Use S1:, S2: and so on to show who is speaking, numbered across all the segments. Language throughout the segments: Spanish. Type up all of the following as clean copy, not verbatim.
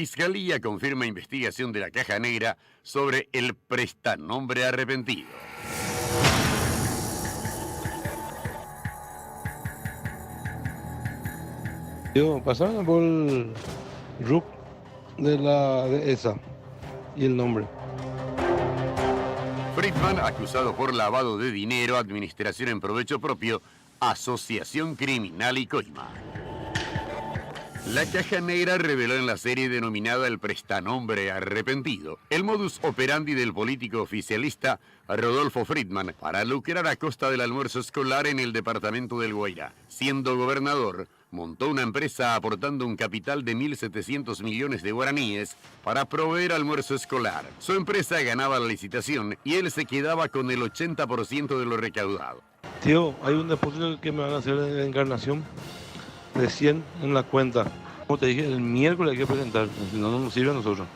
S1: Fiscalía confirma investigación de la Caja Negra sobre el prestanombre arrepentido.
S2: Pasaron por el RUC de esa y el nombre.
S1: Friedman, acusado por lavado de dinero, administración en provecho propio, asociación criminal y coima. La Caja Negra reveló en la serie denominada El prestanombre arrepentido el modus operandi del político oficialista Rodolfo Friedman para lucrar a costa del almuerzo escolar en el departamento del Guairá. Siendo gobernador, montó una empresa aportando un capital de 1.700 millones de guaraníes para proveer almuerzo escolar. Su empresa ganaba la licitación y él se quedaba con el 80% de lo recaudado.
S2: Tío, hay un depósito que me van a hacer de encarnación de 100 en la cuenta. Como te dije, el miércoles hay que presentar, si no, no nos sirve a nosotros.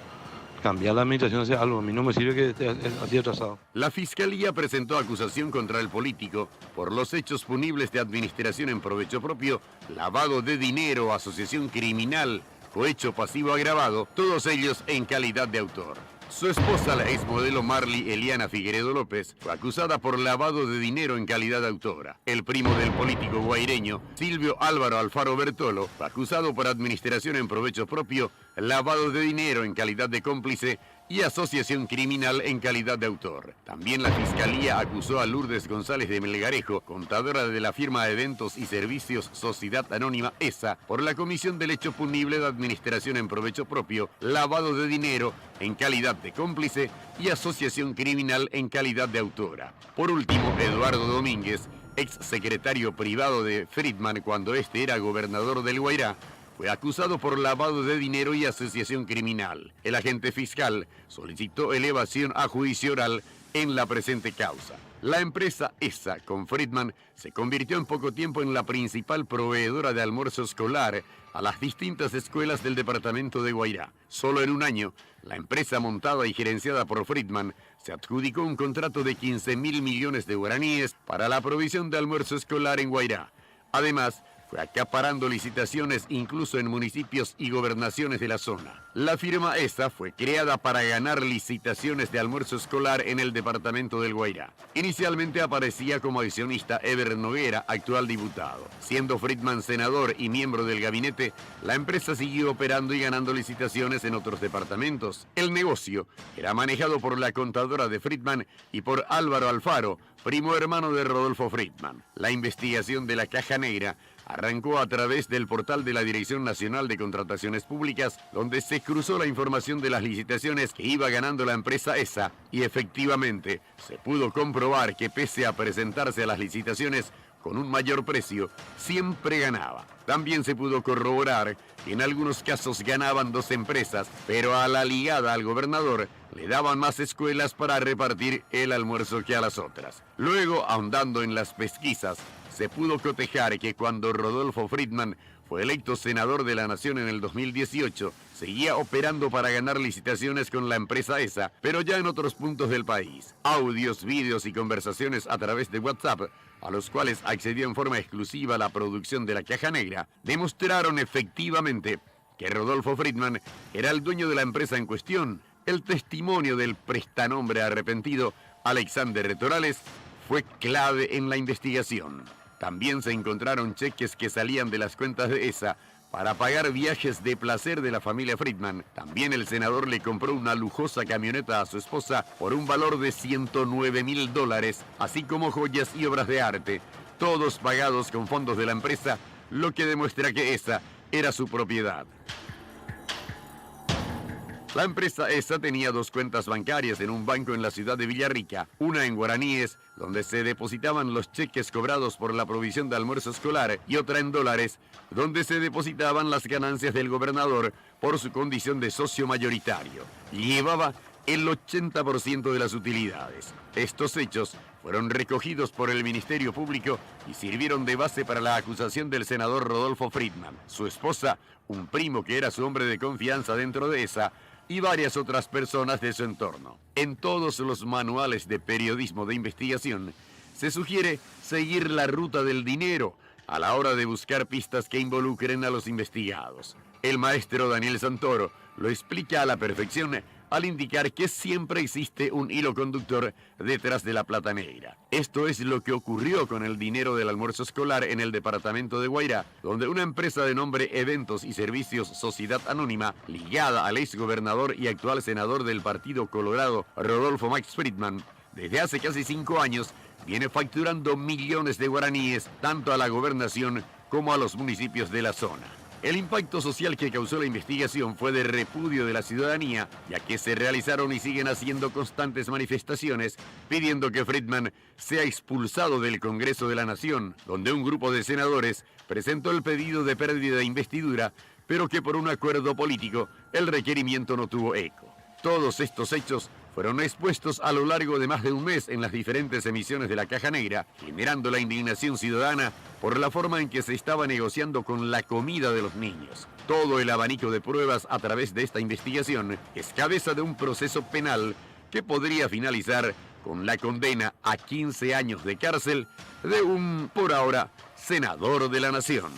S2: Cambiar la administración hacia algo, a mí no me sirve que esté así atrasado.
S1: La Fiscalía presentó acusación contra el político por los hechos punibles de administración en provecho propio, lavado de dinero, asociación criminal, cohecho pasivo agravado, todos ellos en calidad de autor. Su esposa, la exmodelo Marly Eliana Figueredo López, fue acusada por lavado de dinero en calidad de autora. El primo del político guaireño, Silvio Álvaro Alfaro Bertolo, fue acusado por administración en provecho propio, lavado de dinero en calidad de cómplice y asociación criminal en calidad de autor. También la Fiscalía acusó a Lourdes González de Melgarejo, contadora de la firma de Eventos y Servicios Sociedad Anónima ESA, por la comisión del hecho punible de administración en provecho propio, lavado de dinero en calidad de cómplice y asociación criminal en calidad de autora. Por último, Eduardo Domínguez, ex secretario privado de Friedman cuando este era gobernador del Guairá, fue acusado por lavado de dinero y asociación criminal. El agente fiscal solicitó elevación a juicio oral en la presente causa. La empresa ESA con Friedman se convirtió en poco tiempo en la principal proveedora de almuerzo escolar a las distintas escuelas del departamento de Guairá. Solo en un año, la empresa montada y gerenciada por Friedman se adjudicó un contrato de 15.000 millones de guaraníes para la provisión de almuerzo escolar en Guairá. Además, fue acaparando licitaciones incluso en municipios y gobernaciones de la zona. La firma ESA fue creada para ganar licitaciones de almuerzo escolar en el departamento del Guairá. Inicialmente aparecía como accionista Eber Noguera, actual diputado. Siendo Friedman senador y miembro del gabinete, la empresa siguió operando y ganando licitaciones en otros departamentos. El negocio era manejado por la contadora de Friedman y por Álvaro Alfaro, primo hermano de Rodolfo Friedman. La investigación de la Caja Negra arrancó a través del portal de la Dirección Nacional de Contrataciones Públicas, donde se cruzó la información de las licitaciones que iba ganando la empresa ESA y efectivamente se pudo comprobar que pese a presentarse a las licitaciones con un mayor precio, siempre ganaba. También se pudo corroborar que en algunos casos ganaban dos empresas, pero a la ligada al gobernador le daban más escuelas para repartir el almuerzo que a las otras. Luego, ahondando en las pesquisas, se pudo cotejar que cuando Rodolfo Friedman fue electo senador de la Nación en el 2018, seguía operando para ganar licitaciones con la empresa ESA, pero ya en otros puntos del país. Audios, vídeos y conversaciones a través de WhatsApp, a los cuales accedió en forma exclusiva a la producción de la Caja Negra, demostraron efectivamente que Rodolfo Friedman era el dueño de la empresa en cuestión. El testimonio del prestanombre arrepentido, Alexander Retorales, fue clave en la investigación. También se encontraron cheques que salían de las cuentas de ESA para pagar viajes de placer de la familia Friedman. También el senador le compró una lujosa camioneta a su esposa por un valor de $109.000, así como joyas y obras de arte, todos pagados con fondos de la empresa, lo que demuestra que esa era su propiedad. La empresa ESA tenía dos cuentas bancarias en un banco en la ciudad de Villarrica, una en guaraníes, donde se depositaban los cheques cobrados por la provisión de almuerzo escolar, y otra en dólares, donde se depositaban las ganancias del gobernador por su condición de socio mayoritario. Llevaba el 80% de las utilidades. Estos hechos fueron recogidos por el Ministerio Público y sirvieron de base para la acusación del senador Rodolfo Friedman, su esposa, un primo que era su hombre de confianza dentro de ESA, y varias otras personas de su entorno. En todos los manuales de periodismo de investigación se sugiere seguir la ruta del dinero a la hora de buscar pistas que involucren a los investigados. El maestro Daniel Santoro lo explica a la perfección al indicar que siempre existe un hilo conductor detrás de la plata negra. Esto es lo que ocurrió con el dinero del almuerzo escolar en el departamento de Guairá, donde una empresa de nombre Eventos y Servicios Sociedad Anónima, ligada al exgobernador y actual senador del Partido Colorado, Rodolfo Max Friedman, desde hace casi 5 años, viene facturando millones de guaraníes tanto a la gobernación como a los municipios de la zona. El impacto social que causó la investigación fue de repudio de la ciudadanía, ya que se realizaron y siguen haciendo constantes manifestaciones pidiendo que Friedman sea expulsado del Congreso de la Nación, donde un grupo de senadores presentó el pedido de pérdida de investidura, pero que por un acuerdo político el requerimiento no tuvo eco. Todos estos hechos fueron expuestos a lo largo de más de un mes en las diferentes emisiones de la Caja Negra, generando la indignación ciudadana por la forma en que se estaba negociando con la comida de los niños. Todo el abanico de pruebas a través de esta investigación es cabeza de un proceso penal que podría finalizar con la condena a 15 años de cárcel de un, por ahora, senador de la Nación.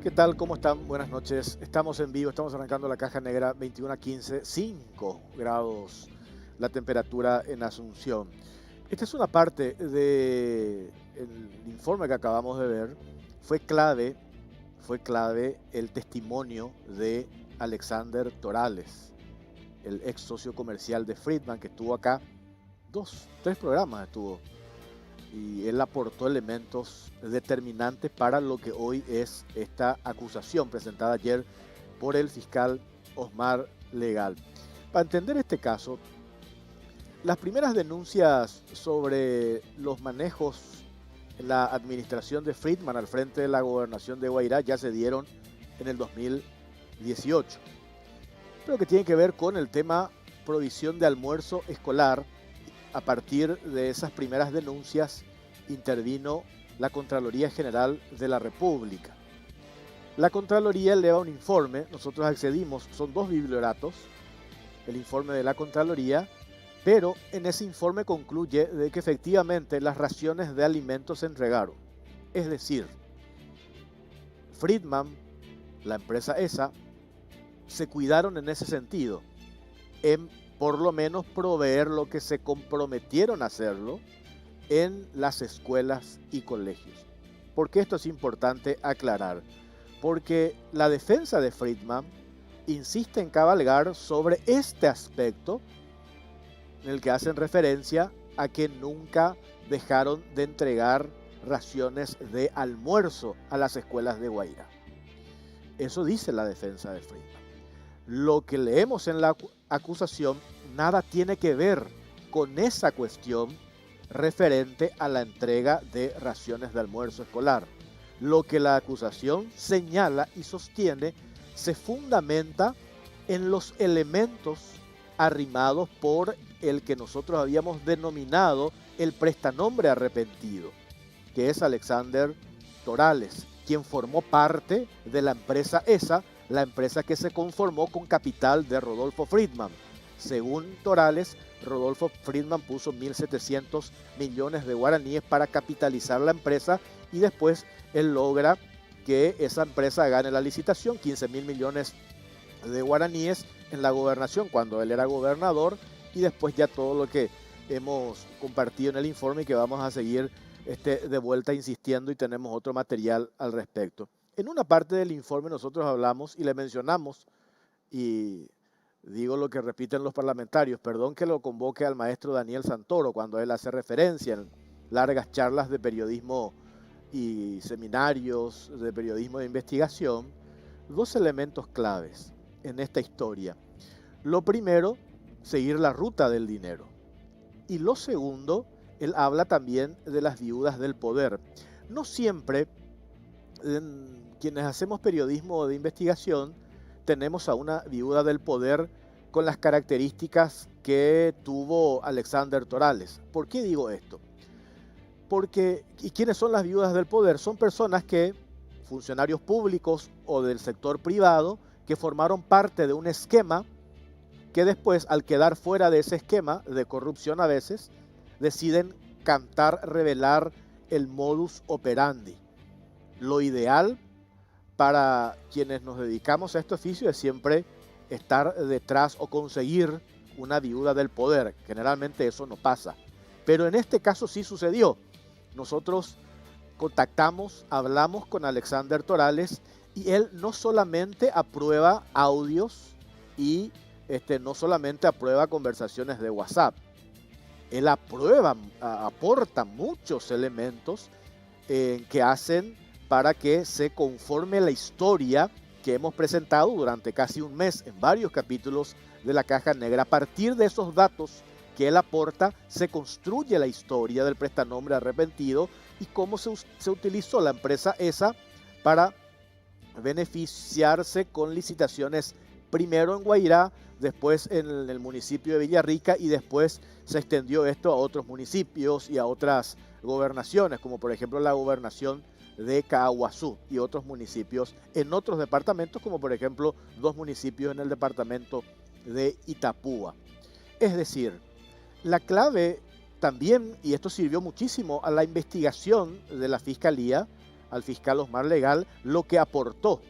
S3: ¿Qué tal? ¿Cómo están? Buenas noches. Estamos en vivo, estamos arrancando la Caja Negra 21 a 15, 5 grados la temperatura en Asunción. Esta es una parte del informe que acabamos de ver. Fue clave el testimonio de Alexander Torales, el ex socio comercial de Friedman, que estuvo acá 3 programas estuvo. Y él aportó elementos determinantes para lo que hoy es esta acusación presentada ayer por el fiscal Osmar Legal. Para entender este caso, las primeras denuncias sobre los manejos en la administración de Friedman al frente de la gobernación de Guairá ya se dieron en el 2018, pero que tienen que ver con el tema provisión de almuerzo escolar. A partir de esas primeras denuncias intervino la Contraloría General de la República. La Contraloría eleva un informe, nosotros accedimos, son 2 biblioratos, el informe de la Contraloría, pero en ese informe concluye de que efectivamente las raciones de alimentos se entregaron. Es decir, Friedman, la empresa esa, se cuidaron en ese sentido, en por lo menos proveer lo que se comprometieron a hacerlo en las escuelas y colegios. ¿Por qué esto es importante aclarar? Porque la defensa de Friedman insiste en cabalgar sobre este aspecto en el que hacen referencia a que nunca dejaron de entregar raciones de almuerzo a las escuelas de Guairá. Eso dice la defensa de Friedman. Lo que leemos en la acusación nada tiene que ver con esa cuestión referente a la entrega de raciones de almuerzo escolar. Lo que la acusación señala y sostiene se fundamenta en los elementos arrimados por el que nosotros habíamos denominado el prestanombre arrepentido, que es Alexander Torales, quien formó parte de la empresa esa, la empresa que se conformó con capital de Rodolfo Friedman. Según Torales, Rodolfo Friedman puso 1.700 millones de guaraníes para capitalizar la empresa y después él logra que esa empresa gane la licitación, 15.000 millones de guaraníes en la gobernación cuando él era gobernador, y después ya todo lo que hemos compartido en el informe y que vamos a seguir de vuelta insistiendo, y tenemos otro material al respecto. En una parte del informe nosotros hablamos y le mencionamos, y digo lo que repiten los parlamentarios, perdón que lo convoque al maestro Daniel Santoro cuando él hace referencia en largas charlas de periodismo y seminarios de periodismo de investigación, 2 elementos claves en esta historia. Lo primero, seguir la ruta del dinero. Y lo segundo, él habla también de las viudas del poder. No siempre quienes hacemos periodismo de investigación tenemos a una viuda del poder con las características que tuvo Alexander Torales. ¿Por qué digo esto? Porque, ¿y quiénes son las viudas del poder? Son personas que, funcionarios públicos o del sector privado, que formaron parte de un esquema que después, al quedar fuera de ese esquema de corrupción a veces, deciden cantar, revelar el modus operandi. Lo ideal para quienes nos dedicamos a este oficio es siempre estar detrás o conseguir una viuda del poder. Generalmente eso no pasa, pero en este caso sí sucedió. Nosotros contactamos, hablamos con Alexander Torales y él no solamente aprueba audios y no solamente aprueba conversaciones de WhatsApp, él aporta muchos elementos que hacen para que se conforme la historia que hemos presentado durante casi un mes en varios capítulos de la Caja Negra. A partir de esos datos que él aporta, se construye la historia del prestanombre arrepentido y cómo se utilizó la empresa esa para beneficiarse con licitaciones primero en Guairá, después en el municipio de Villarrica y después se extendió esto a otros municipios y a otras gobernaciones, como por ejemplo la gobernación de Caaguazú y otros municipios en otros departamentos, como por ejemplo 2 municipios en el departamento de Itapúa. Es decir, la clave también, y esto sirvió muchísimo a la investigación de la Fiscalía, al fiscal Osmar Legal, lo que aportó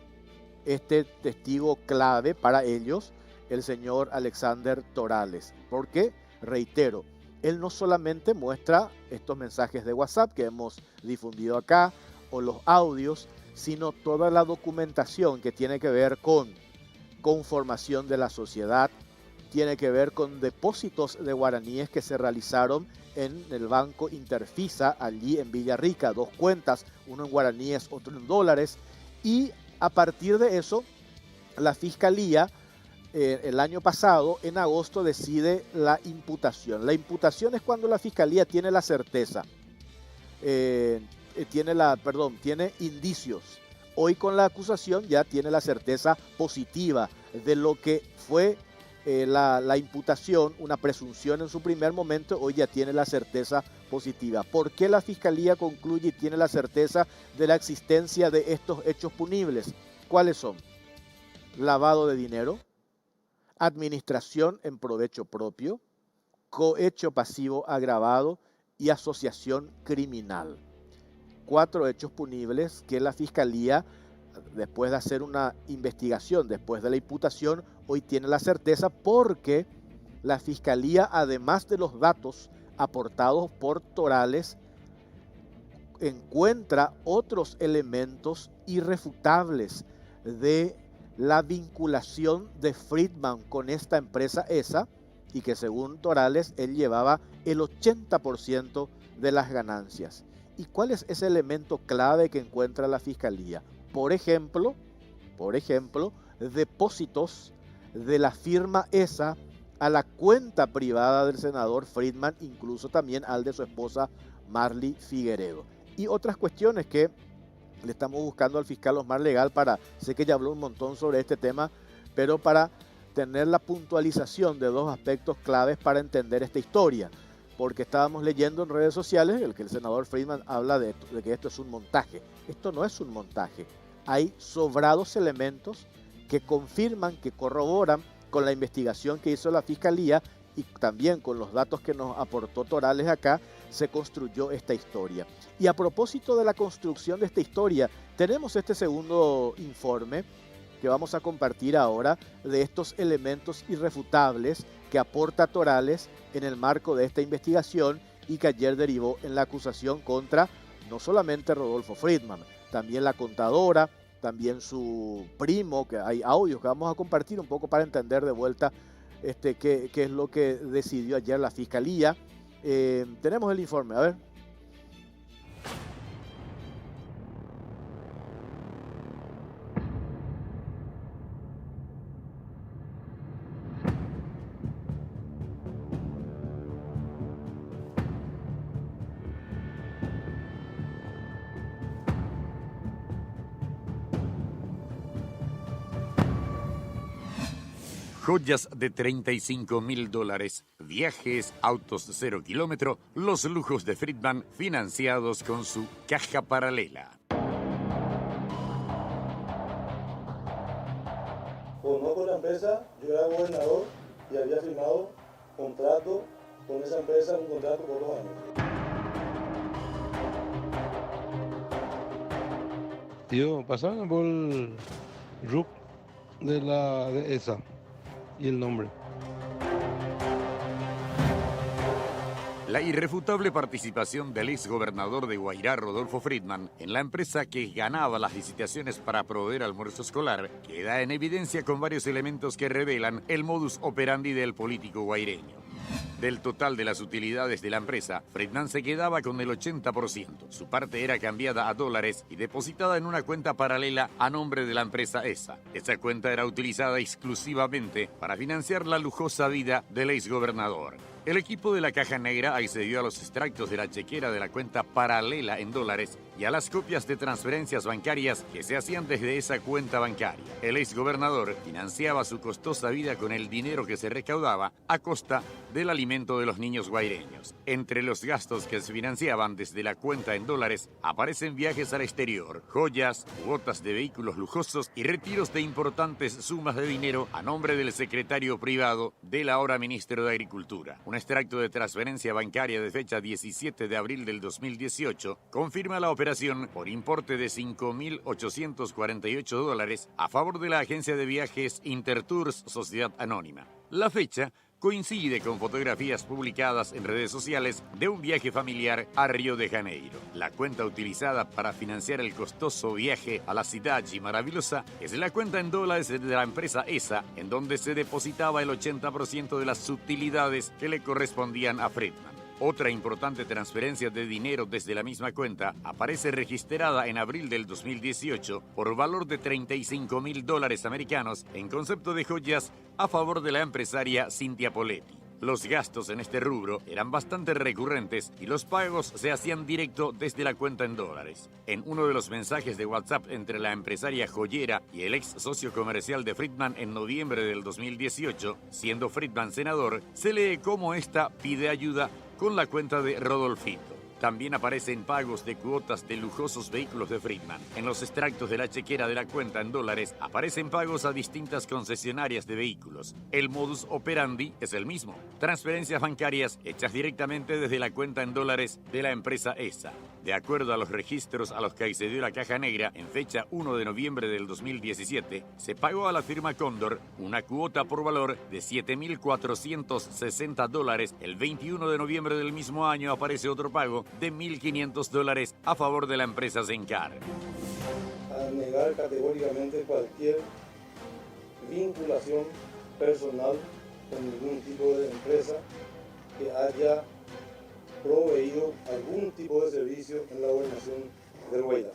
S3: este testigo clave para ellos, el señor Alexander Torales, porque, reitero, él no solamente muestra estos mensajes de WhatsApp que hemos difundido acá, o los audios, sino toda la documentación que tiene que ver con conformación de la sociedad, tiene que ver con depósitos de guaraníes que se realizaron en el Banco Interfisa, allí en Villarrica, 2 cuentas, uno en guaraníes, otro en dólares, y a partir de eso, la Fiscalía, el año pasado, en agosto, decide la imputación. La imputación es cuando la Fiscalía tiene la certeza, tiene indicios. Hoy con la acusación ya tiene la certeza positiva de lo que fue la imputación, una presunción en su primer momento, hoy ya tiene la certeza positiva. ¿Por qué la Fiscalía concluye y tiene la certeza de la existencia de estos hechos punibles? ¿Cuáles son? Lavado de dinero, administración en provecho propio, cohecho pasivo agravado y asociación criminal. 4 hechos punibles que la Fiscalía, después de hacer una investigación, después de la imputación, hoy tiene la certeza porque la Fiscalía, además de los datos aportados por Torales, encuentra otros elementos irrefutables de la vinculación de Friedman con esta empresa ESA y que según Torales él llevaba el 80% de las ganancias. ¿Y cuál es ese elemento clave que encuentra la Fiscalía? Por ejemplo, depósitos de la firma ESA a la cuenta privada del senador Friedman, incluso también al de su esposa Marly Figueredo. Y otras cuestiones que le estamos buscando al fiscal Osmar Legal sé que ya habló un montón sobre este tema, pero para tener la puntualización de 2 aspectos claves para entender esta historia. Porque estábamos leyendo en redes sociales que el senador Friedman habla de que esto es un montaje. Esto no es un montaje. Hay sobrados elementos que confirman, que corroboran con la investigación que hizo la Fiscalía y también con los datos que nos aportó Torales acá, se construyó esta historia. Y a propósito de la construcción de esta historia, tenemos este segundo informe que vamos a compartir ahora de estos elementos irrefutables que aporta Torales en el marco de esta investigación y que ayer derivó en la acusación contra no solamente Rodolfo Friedman, también la contadora, también su primo, que hay audios que vamos a compartir un poco para entender de vuelta qué es lo que decidió ayer la Fiscalía. Tenemos el informe, a ver.
S1: Joyas de $35.000, viajes, autos 0 kilómetro, los lujos de Friedman financiados con su caja paralela.
S4: empresa, yo era gobernador y había firmado contrato con esa empresa, un contrato por 2 años.
S2: Tío, pasaron por el RUC de esa y el nombre.
S1: La irrefutable participación del ex gobernador de Guairá, Rodolfo Friedman, en la empresa que ganaba las licitaciones para proveer almuerzo escolar, queda en evidencia con varios elementos que revelan el modus operandi del político guaireño. Del total de las utilidades de la empresa, Friedman se quedaba con el 80%. Su parte era cambiada a dólares y depositada en una cuenta paralela a nombre de la empresa ESA. Esa cuenta era utilizada exclusivamente para financiar la lujosa vida del ex gobernador. El equipo de la Caja Negra accedió a los extractos de la chequera de la cuenta paralela en dólares y a las copias de transferencias bancarias que se hacían desde esa cuenta bancaria. El exgobernador financiaba su costosa vida con el dinero que se recaudaba a costa del alimento de los niños guaireños. Entre los gastos que se financiaban desde la cuenta en dólares aparecen viajes al exterior, joyas, cuotas de vehículos lujosos y retiros de importantes sumas de dinero a nombre del secretario privado del ahora ministro de Agricultura. Un extracto de transferencia bancaria de fecha 17 de abril del 2018 confirma la operación por importe de $5.848 a favor de la agencia de viajes Intertours Sociedad Anónima. La fecha coincide con fotografías publicadas en redes sociales de un viaje familiar a Río de Janeiro. La cuenta utilizada para financiar el costoso viaje a la Cidade Maravillosa es la cuenta en dólares de la empresa ESA, en donde se depositaba el 80% de las utilidades que le correspondían a Friedman. Otra importante transferencia de dinero desde la misma cuenta aparece registrada en abril del 2018 por valor de $35.000 americanos en concepto de joyas a favor de la empresaria Cynthia Poletti. Los gastos en este rubro eran bastante recurrentes y los pagos se hacían directo desde la cuenta en dólares. En uno de los mensajes de WhatsApp entre la empresaria joyera y el ex socio comercial de Friedman en noviembre del 2018, siendo Friedman senador, se lee cómo esta pide ayuda con la cuenta de Rodolfito. También aparecen pagos de cuotas de lujosos vehículos de Friedman. En los extractos de la chequera de la cuenta en dólares aparecen pagos a distintas concesionarias de vehículos. El modus operandi es el mismo. Transferencias bancarias hechas directamente desde la cuenta en dólares de la empresa ESA. De acuerdo a los registros a los que accedió la Caja Negra, en fecha 1 de noviembre del 2017, se pagó a la firma Cóndor una cuota por valor de $7.460. El 21 de noviembre del mismo año aparece otro pago de $1.500 a favor de la empresa Zencar.
S4: A negar categóricamente cualquier vinculación personal con ningún tipo de empresa que haya proveído algún tipo de servicio en la gobernación del Guairá.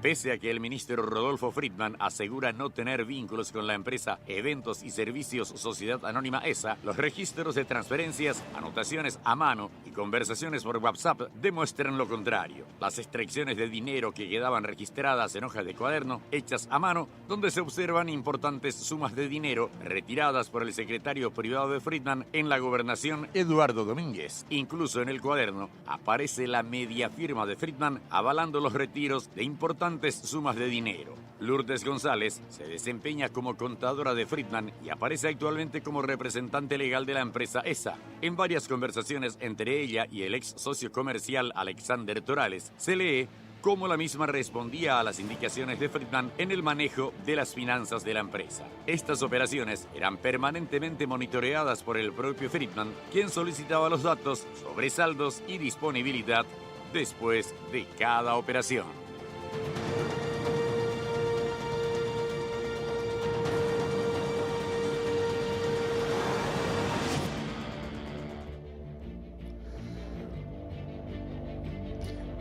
S1: Pese a que el ministro Rodolfo Friedman asegura no tener vínculos con la empresa Eventos y Servicios Sociedad Anónima ESA, los registros de transferencias, anotaciones a mano y conversaciones por WhatsApp demuestran lo contrario. Las extracciones de dinero que quedaban registradas en hojas de cuaderno hechas a mano, donde se observan importantes sumas de dinero retiradas por el secretario privado de Friedman en la gobernación, Eduardo Domínguez. Incluso en el cuaderno aparece la media firma de Friedman avalando los retiros de importantes sumas de dinero. Lourdes González se desempeña como contadora de Friedman y aparece actualmente como representante legal de la empresa ESA. En varias conversaciones entre ella y el ex socio comercial Alexander Torales, se lee cómo la misma respondía a las indicaciones de Friedman en el manejo de las finanzas de la empresa. Estas operaciones eran permanentemente monitoreadas por el propio Friedman, quien solicitaba los datos sobre saldos y disponibilidad después de cada operación.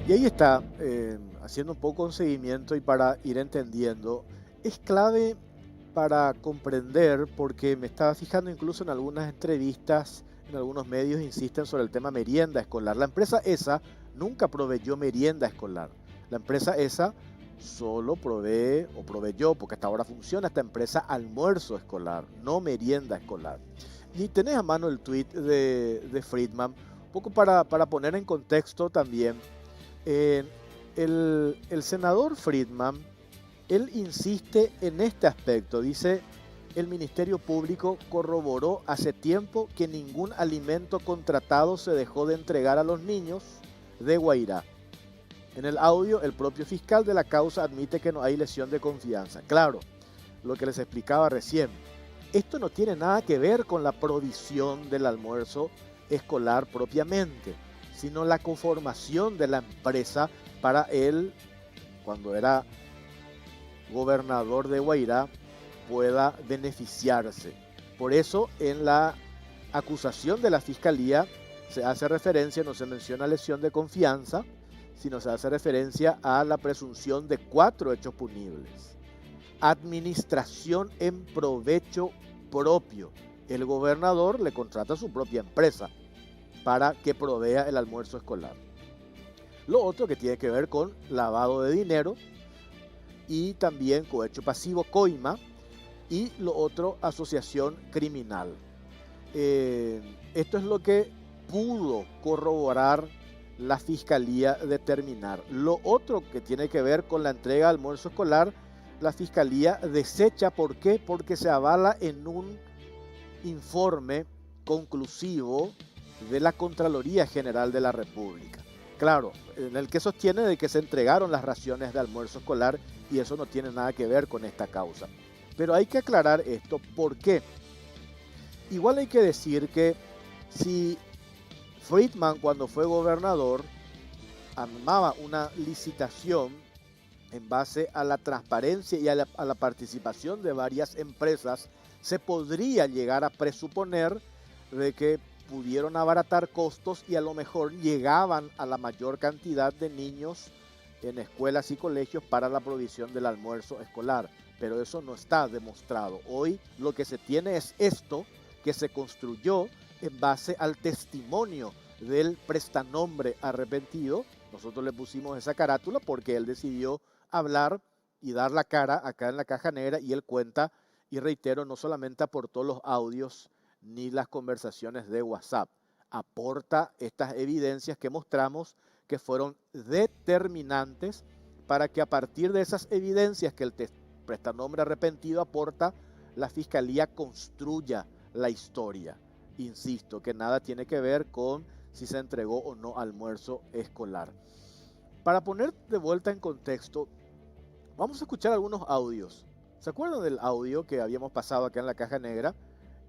S3: Y ahí está, haciendo un poco un seguimiento y para ir entendiendo, es clave para comprender, porque me estaba fijando incluso en algunas entrevistas, en algunos medios insisten sobre el tema merienda escolar. La empresa ESA nunca proveyó merienda escolar. La empresa ESA solo provee o proveyó, porque hasta ahora funciona esta empresa, almuerzo escolar, no merienda escolar. Y tenés a mano el tweet de Friedman, un poco para poner en contexto también. El senador Friedman, él insiste en este aspecto. Dice, el Ministerio Público corroboró hace tiempo que ningún alimento contratado se dejó de entregar a los niños de Guairá. En el audio, el propio fiscal de la causa admite que no hay lesión de confianza. Claro, lo que les explicaba recién. Esto no tiene nada que ver con la provisión del almuerzo escolar propiamente, sino la conformación de la empresa para él, cuando era gobernador de Guairá, pueda beneficiarse. Por eso en la acusación de la fiscalía se hace referencia, no se menciona lesión de confianza, sino se hace referencia a la presunción de 4 hechos punibles. Administración en provecho propio. El gobernador le contrata a su propia empresa para que provea el almuerzo escolar. Lo otro que tiene que ver con lavado de dinero y también cohecho pasivo, coima, y lo otro, asociación criminal. Esto es lo que pudo corroborar la fiscalía determinar. Lo otro que tiene que ver con la entrega de almuerzo escolar, la fiscalía desecha. ¿Por qué? Porque se avala en un informe conclusivo de la Contraloría General de la República. Claro, en el que sostiene de que se entregaron las raciones de almuerzo escolar y eso no tiene nada que ver con esta causa. Pero hay que aclarar esto. ¿Por qué? Igual hay que decir que si Friedman, cuando fue gobernador, armaba una licitación en base a la transparencia y a la participación de varias empresas, se podría llegar a presuponer de que pudieron abaratar costos y a lo mejor llegaban a la mayor cantidad de niños en escuelas y colegios para la provisión del almuerzo escolar. Pero eso no está demostrado. Hoy lo que se tiene es esto que se construyó en base al testimonio del prestanombre arrepentido. Nosotros le pusimos esa carátula porque él decidió hablar y dar la cara acá en la caja negra, y él cuenta, y reitero, no solamente aportó los audios ni las conversaciones de WhatsApp, aporta estas evidencias que mostramos que fueron determinantes para que a partir de esas evidencias que el prestanombre arrepentido aporta, la fiscalía construya la historia. Insisto, que nada tiene que ver con si se entregó o no almuerzo escolar. Para poner de vuelta en contexto, vamos a escuchar algunos audios. ¿Se acuerdan del audio que habíamos pasado acá en la caja negra?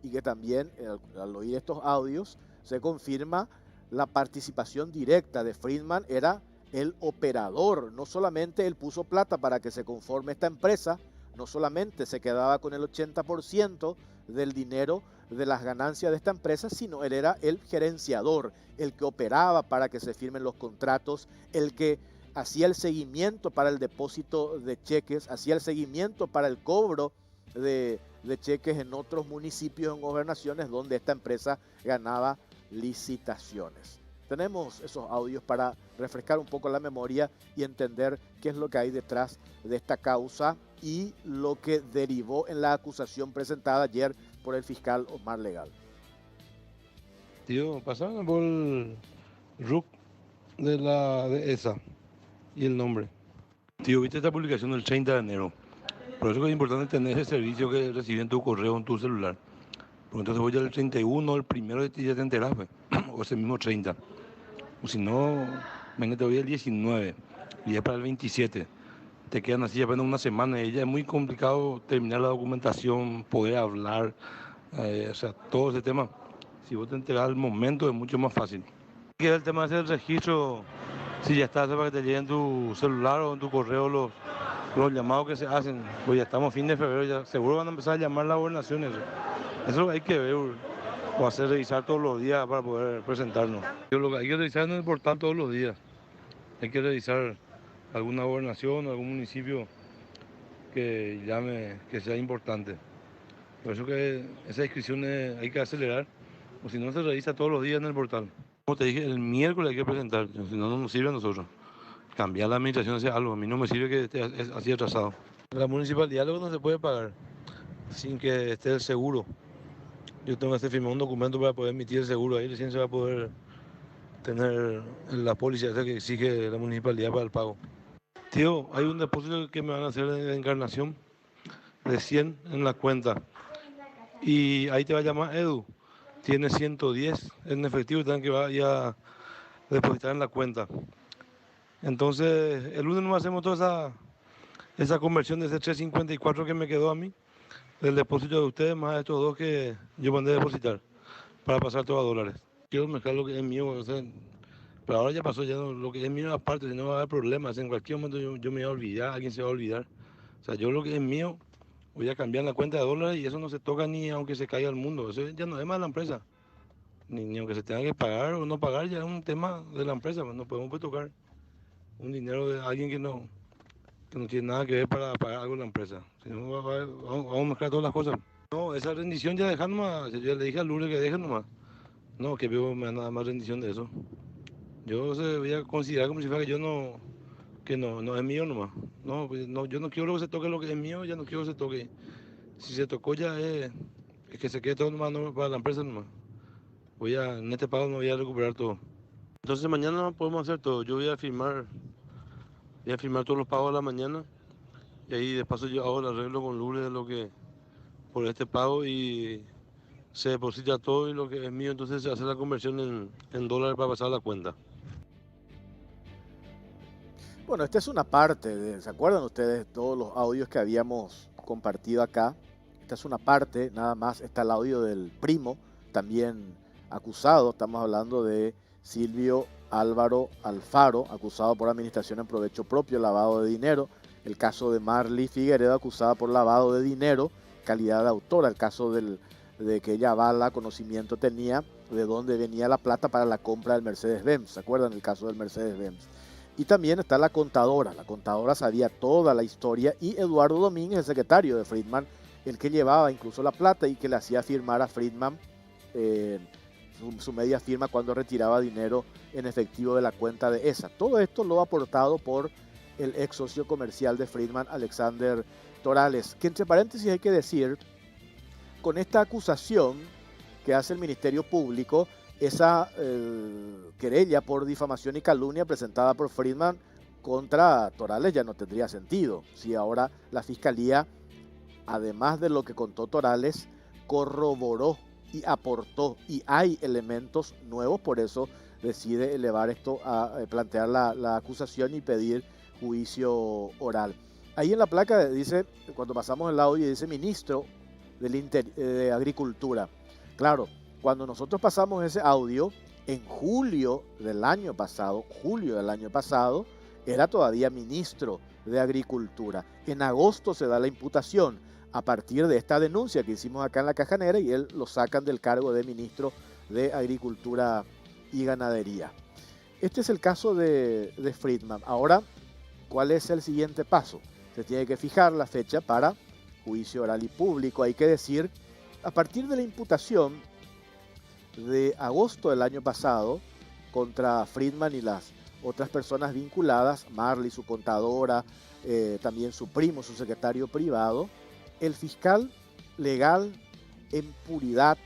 S3: Y que también al oír estos audios se confirma la participación directa de Friedman. Era el operador, no solamente él puso plata para que se conforme esta empresa, no solamente se quedaba con el 80% del dinero de las ganancias de esta empresa, sino él era el gerenciador, el que operaba para que se firmen los contratos, el que hacía el seguimiento para el depósito de cheques, hacía el seguimiento para el cobro de cheques en otros municipios, en gobernaciones donde esta empresa ganaba licitaciones. Tenemos esos audios para refrescar un poco la memoria y entender qué es lo que hay detrás de esta causa y lo que derivó en la acusación presentada ayer por el fiscal Omar Legal.
S2: Tío, pasaron por el RUC de esa y el nombre. Tío, viste esta publicación del 30 de enero. Por eso es importante tener ese servicio que recibí en tu correo, en tu celular. Porque entonces voy al 31, el primero ya te enteras, o ese mismo 30. O si no, venga, te voy el 19 y ya para el 27. Te quedan así apenas una semana y ya es muy complicado terminar la documentación, poder hablar, o sea, todo ese tema. Si vos te enterás al momento es mucho más fácil. Queda el tema del registro, si ya está, para que te lleguen en tu celular o en tu correo los llamados que se hacen. Pues ya estamos fin de febrero, ya seguro van a empezar a llamar las gobernaciones. Eso hay que ver o hacer revisar todos los días para poder presentarnos. Lo que hay que revisar en el portal todos los días. Hay que revisar alguna gobernación o algún municipio que llame, que sea importante. Por eso que esa inscripción hay que acelerar, o si no se revisa todos los días en el portal. Como te dije, el miércoles hay que presentar, si no, no nos sirve a nosotros. Cambiar la administración hacia algo, a mí no me sirve que esté así atrasado. La municipalidad luego no se puede pagar sin que esté el seguro. Yo tengo que firmar un documento para poder emitir el seguro, ahí recién se va a poder tener la póliza esa que exige la municipalidad para el pago. Tío, hay un depósito que me van a hacer de Encarnación de 100 en la cuenta. Y ahí te va a llamar Edu. Tiene 110 en efectivo, que va a depositar en la cuenta. Entonces, el lunes nos hacemos toda esa conversión de ese 354 que me quedó a mí, del depósito de ustedes, más estos dos que yo mandé a depositar, para pasar todo a dólares. Quiero mezclar lo que es mío, o sea, pero ahora ya pasó, ya no, lo que es mío aparte, si no va a haber problemas, en cualquier momento yo me voy a olvidar, alguien se va a olvidar. O sea, yo lo que es mío, voy a cambiar la cuenta de dólares y eso no se toca ni aunque se caiga el mundo, eso ya no es más la empresa. Ni aunque se tenga que pagar o no pagar, ya es un tema de la empresa, pues no podemos pues, tocar un dinero de alguien que no tiene nada que ver para pagar algo en la empresa. Si no, vamos a mezclar todas las cosas. No, esa rendición ya dejan nomás. Yo le dije a Lourdes que dejen nomás. No, que veo me van a dar más rendición de eso. Yo voy a considerar como si fuera que yo no, que no es mío nomás. No, pues, no, yo no quiero que se toque lo que es mío, ya no quiero que se toque. Si se tocó ya es que se quede todo nomás no, para la empresa nomás. En este pago no voy a recuperar todo. Entonces mañana podemos hacer todo. Yo voy a firmar todos los pagos de la mañana. Y ahí de paso yo hago el arreglo con Lourdes de lo que por este pago y se deposita todo y lo que es mío, entonces se hace la conversión en dólares para pasar a la cuenta.
S3: Bueno, esta es una parte ¿se acuerdan ustedes de todos los audios que habíamos compartido acá? Esta es una parte, nada más está el audio del primo, también acusado, estamos hablando de Silvio Álvaro Alfaro, acusado por administración en provecho propio, lavado de dinero. El caso de Marly Figueredo, acusada por lavado de dinero, calidad de autora. El caso de que ella avala, conocimiento tenía de dónde venía la plata para la compra del Mercedes-Benz. ¿Se acuerdan el caso del Mercedes-Benz? Y también está la contadora. La contadora sabía toda la historia y Eduardo Domínguez, el secretario de Friedman, el que llevaba incluso la plata y que le hacía firmar a Friedman su media firma cuando retiraba dinero en efectivo de la cuenta de ESA. Todo esto lo ha aportado por el ex socio comercial de Friedman, Alexander Torales, que entre paréntesis hay que decir, con esta acusación que hace el Ministerio Público, esa querella por difamación y calumnia presentada por Friedman contra Torales ya no tendría sentido. Si ahora la Fiscalía, además de lo que contó Torales, corroboró y aportó y hay elementos nuevos, por eso decide elevar esto a plantear la acusación y pedir juicio oral. Ahí en la placa dice, cuando pasamos el audio, dice ministro de Agricultura. Claro, cuando nosotros pasamos ese audio, en julio del año pasado, era todavía ministro de Agricultura. En agosto se da la imputación a partir de esta denuncia que hicimos acá en la Caja Negra y él lo sacan del cargo de ministro de Agricultura y Ganadería. Este es el caso de Friedman. Ahora, ¿cuál es el siguiente paso? Se tiene que fijar la fecha para juicio oral y público. Hay que decir, a partir de la imputación de agosto del año pasado contra Friedman y las otras personas vinculadas, Marly, su contadora, también su primo, su secretario privado, el fiscal legal en puridad,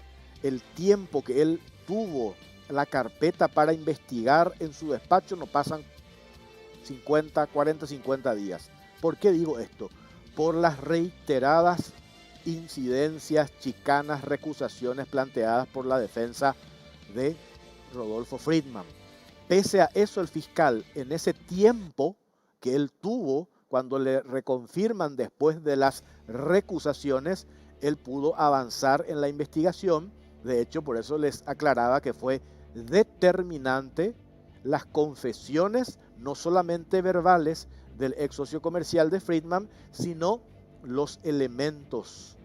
S3: el tiempo que él tuvo la carpeta para investigar en su despacho, no pasan 40, 50 días. ¿Por qué digo esto? Por las reiteradas incidencias, chicanas, recusaciones planteadas por la defensa de Rodolfo Friedman. Pese a eso, el fiscal, en ese tiempo que él tuvo, cuando le reconfirman después de las recusaciones, él pudo avanzar en la investigación. De hecho, por eso les aclaraba que fue determinante las confesiones, no solamente verbales, del ex socio comercial de Friedman, sino los elementos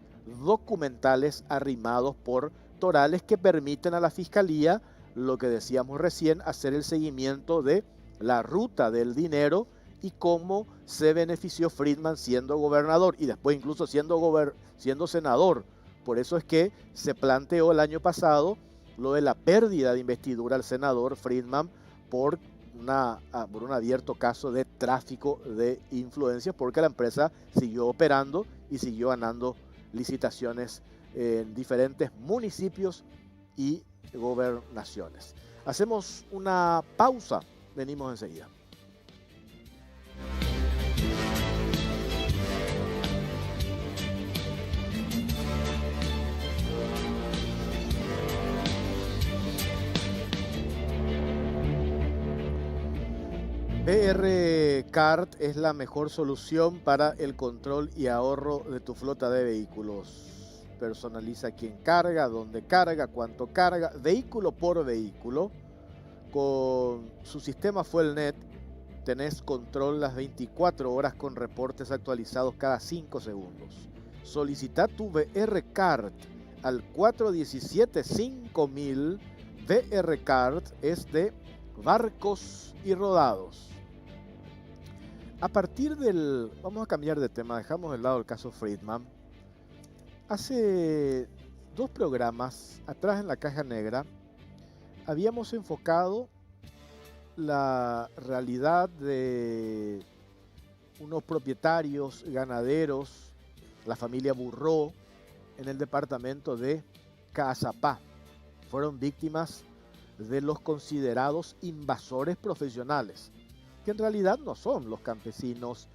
S3: documentales arrimados por Torales que permiten a la Fiscalía, lo que decíamos recién, hacer el seguimiento de la ruta del dinero y cómo se benefició Friedman siendo gobernador y después incluso siendo senador. Por eso es que se planteó el año pasado lo de la pérdida de investidura al senador Friedman por un abierto caso de tráfico de influencias, porque la empresa siguió operando y siguió ganando licitaciones en diferentes municipios y gobernaciones. Hacemos una pausa, venimos enseguida. BR Cart es la mejor solución para el control y ahorro de tu flota de vehículos. Personaliza quién carga, dónde carga, cuánto carga, vehículo por vehículo. Con su sistema FuelNet tenés control las 24 horas con reportes actualizados cada 5 segundos. Solicita tu BR Cart al 417-5000. BR Cart es de barcos y rodados. A partir del... Vamos a cambiar de tema, dejamos de lado el caso Friedman. Hace 2 programas atrás en la caja negra habíamos enfocado la realidad de unos propietarios ganaderos, la familia Burró, en el departamento de Caazapá. Fueron víctimas de los considerados invasores profesionales, que en realidad no son los campesinos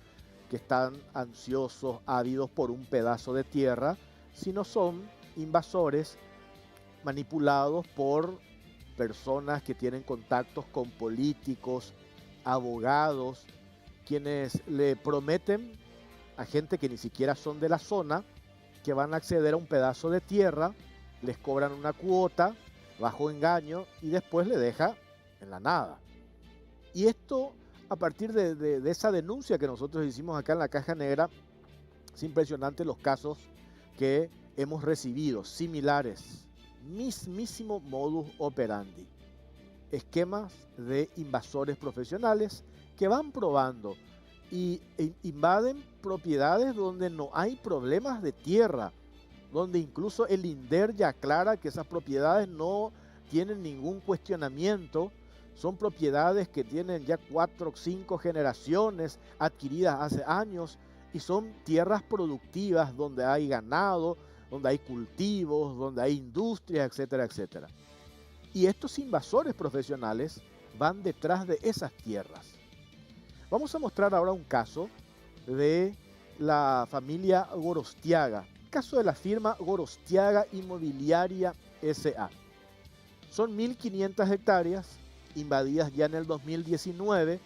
S3: que están ansiosos, ávidos por un pedazo de tierra, sino son invasores manipulados por personas que tienen contactos con políticos, abogados, quienes le prometen a gente que ni siquiera son de la zona que van a acceder a un pedazo de tierra, les cobran una cuota bajo engaño y después le deja en la nada. Y esto, a partir de esa denuncia que nosotros hicimos acá en la caja negra, es impresionante los casos que hemos recibido, similares, mismísimo modus operandi. Esquemas de invasores profesionales que van probando y invaden propiedades donde no hay problemas de tierra, donde incluso el INDER ya aclara que esas propiedades no tienen ningún cuestionamiento, son propiedades que tienen ya 4 o 5 generaciones adquiridas hace años y son tierras productivas donde hay ganado, donde hay cultivos, donde hay industrias, etcétera, etcétera. Y estos invasores profesionales van detrás de esas tierras. Vamos a mostrar ahora un caso de la familia Gorostiaga, caso de la firma Gorostiaga Inmobiliaria S.A. Son 1.500 hectáreas invadidas ya en el 2019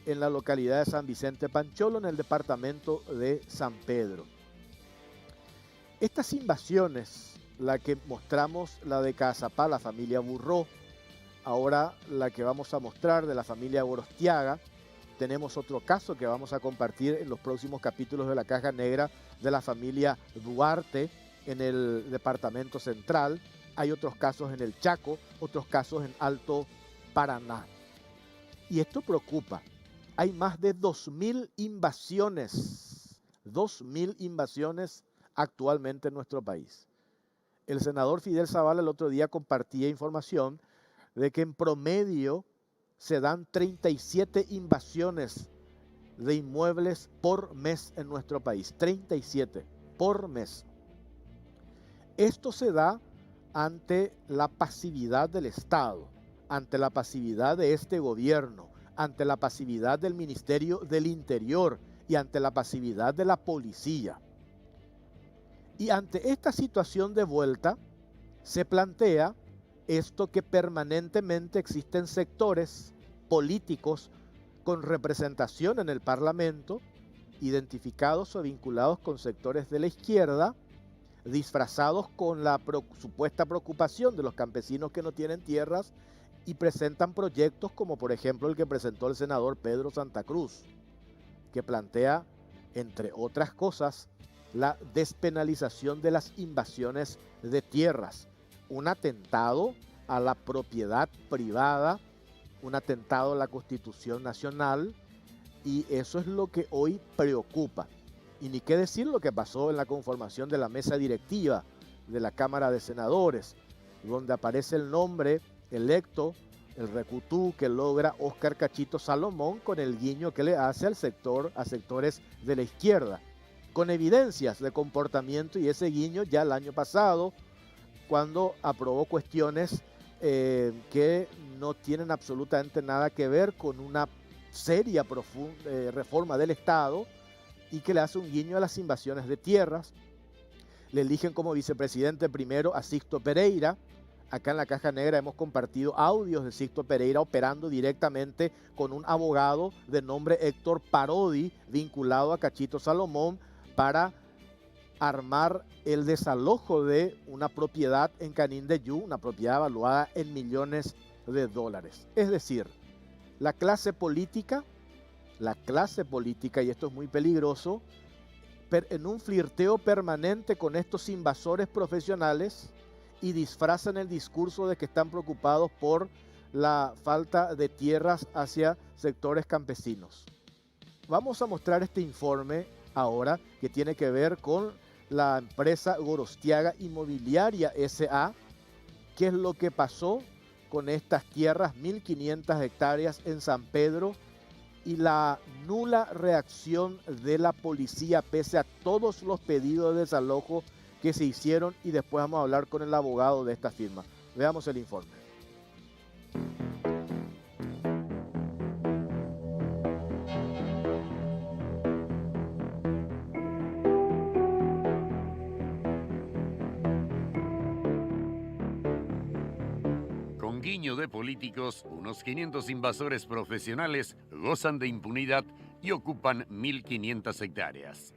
S3: en la localidad de San Vicente Pancholo, en el departamento de San Pedro. Estas invasiones, la que mostramos, la de Caazapá, la familia Burró, ahora la que vamos a mostrar de la familia Gorostiaga, tenemos otro caso que vamos a compartir en los próximos capítulos de la Caja Negra de la familia Duarte en el departamento central. Hay otros casos en el Chaco, otros casos en Alto Paraná. Y esto preocupa. Hay más de 2.000 invasiones, 2.000 invasiones actualmente en nuestro país. El senador Fidel Zavala el otro día compartía información de que en promedio se dan 37 invasiones de inmuebles por mes en nuestro país. 37 por mes. Esto se da ante la pasividad del Estado, ante la pasividad de este gobierno, ante la pasividad del Ministerio del Interior y ante la pasividad de la policía. Y ante esta situación de vuelta, se plantea esto que permanentemente existen sectores políticos con representación en el Parlamento, identificados o vinculados con sectores de la izquierda, disfrazados con la supuesta preocupación de los campesinos que no tienen tierras y presentan proyectos como por ejemplo el que presentó el senador Pedro Santa Cruz, que plantea, entre otras cosas, la despenalización de las invasiones de tierras, un atentado a la propiedad privada, un atentado a la Constitución Nacional, y eso es lo que hoy preocupa. Y ni qué decir lo que pasó en la conformación de la mesa directiva de la Cámara de Senadores, donde aparece el nombre electo, el recutú que logra Óscar Cachito Salomón con el guiño que le hace al sector, a sectores de la izquierda, con evidencias de comportamiento, y ese guiño ya el año pasado, cuando aprobó cuestiones que no tienen absolutamente nada que ver con una seria reforma del Estado, y que le hace un guiño a las invasiones de tierras. Le eligen como vicepresidente primero a Sixto Pereira, Acá en la Caja Negra hemos compartido audios de Sixto Pereira operando directamente con un abogado de nombre Héctor Parodi, vinculado a Cachito Salomón, para armar el desalojo de una propiedad en Canindeyú, una propiedad evaluada en millones de dólares. Es decir, la clase política, y esto es muy peligroso, en un flirteo permanente con estos invasores profesionales, y disfrazan el discurso de que están preocupados por la falta de tierras hacia sectores campesinos. Vamos a mostrar este informe ahora que tiene que ver con la empresa Gorostiaga Inmobiliaria S.A. ¿Qué es lo que pasó con estas tierras, 1.500 hectáreas en San Pedro, y la nula reacción de la policía pese a todos los pedidos de desalojo que se hicieron? Y después vamos a hablar con el abogado de esta firma. Veamos el informe.
S1: Con guiño de políticos, unos 500 invasores profesionales gozan de impunidad y ocupan 1.500 hectáreas.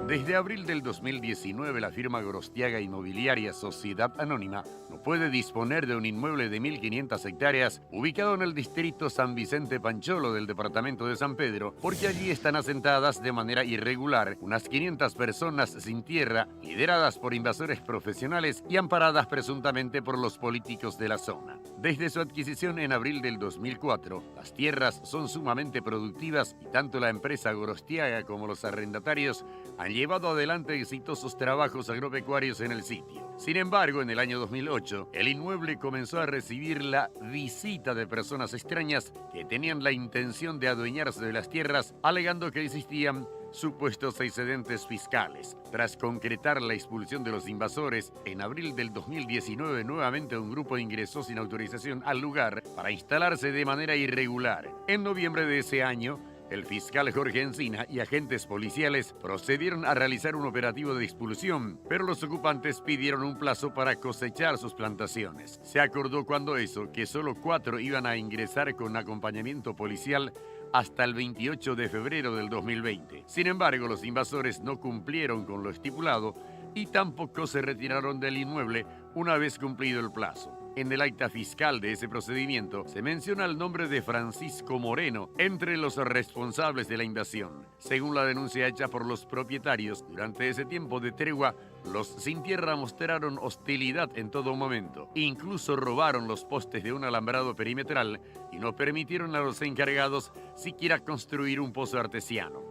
S1: Desde abril del 2019, la firma Gorostiaga Inmobiliaria Sociedad Anónima no puede disponer de un inmueble de 1.500 hectáreas ubicado en el distrito San Vicente Pancholo del departamento de San Pedro, porque allí están asentadas de manera irregular unas 500 personas sin tierra, lideradas por invasores profesionales y amparadas presuntamente por los políticos de la zona. Desde su adquisición en abril del 2004, las tierras son sumamente productivas y tanto la empresa Gorostiaga como los arrendatarios han llevado adelante exitosos trabajos agropecuarios en el sitio. Sin embargo, en el año 2008, el inmueble comenzó a recibir la visita de personas extrañas que tenían la intención de adueñarse de las tierras, alegando que existían supuestos excedentes fiscales. Tras concretar la expulsión de los invasores, en abril del 2019 nuevamente un grupo ingresó sin autorización al lugar para instalarse de manera irregular. En noviembre de ese año, el fiscal Jorge Encina y agentes policiales procedieron a realizar un operativo de expulsión, pero los ocupantes pidieron un plazo para cosechar sus plantaciones. Se acordó cuando eso que solo 4 iban a ingresar con acompañamiento policial hasta el 28 de febrero del 2020. Sin embargo, los invasores no cumplieron con lo estipulado y tampoco se retiraron del inmueble una vez cumplido el plazo. En el acta fiscal de ese procedimiento se menciona el nombre de Francisco Moreno entre los responsables de la invasión. Según la denuncia hecha por los propietarios, durante ese tiempo de tregua, los sin tierra mostraron hostilidad en todo momento. Incluso robaron los postes de un alambrado perimetral y no permitieron a los encargados siquiera construir un pozo artesiano.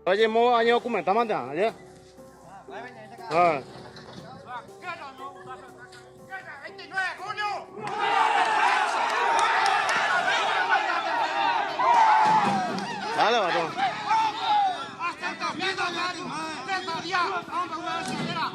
S5: Oye, mo año comentamos ya. Dale, vato.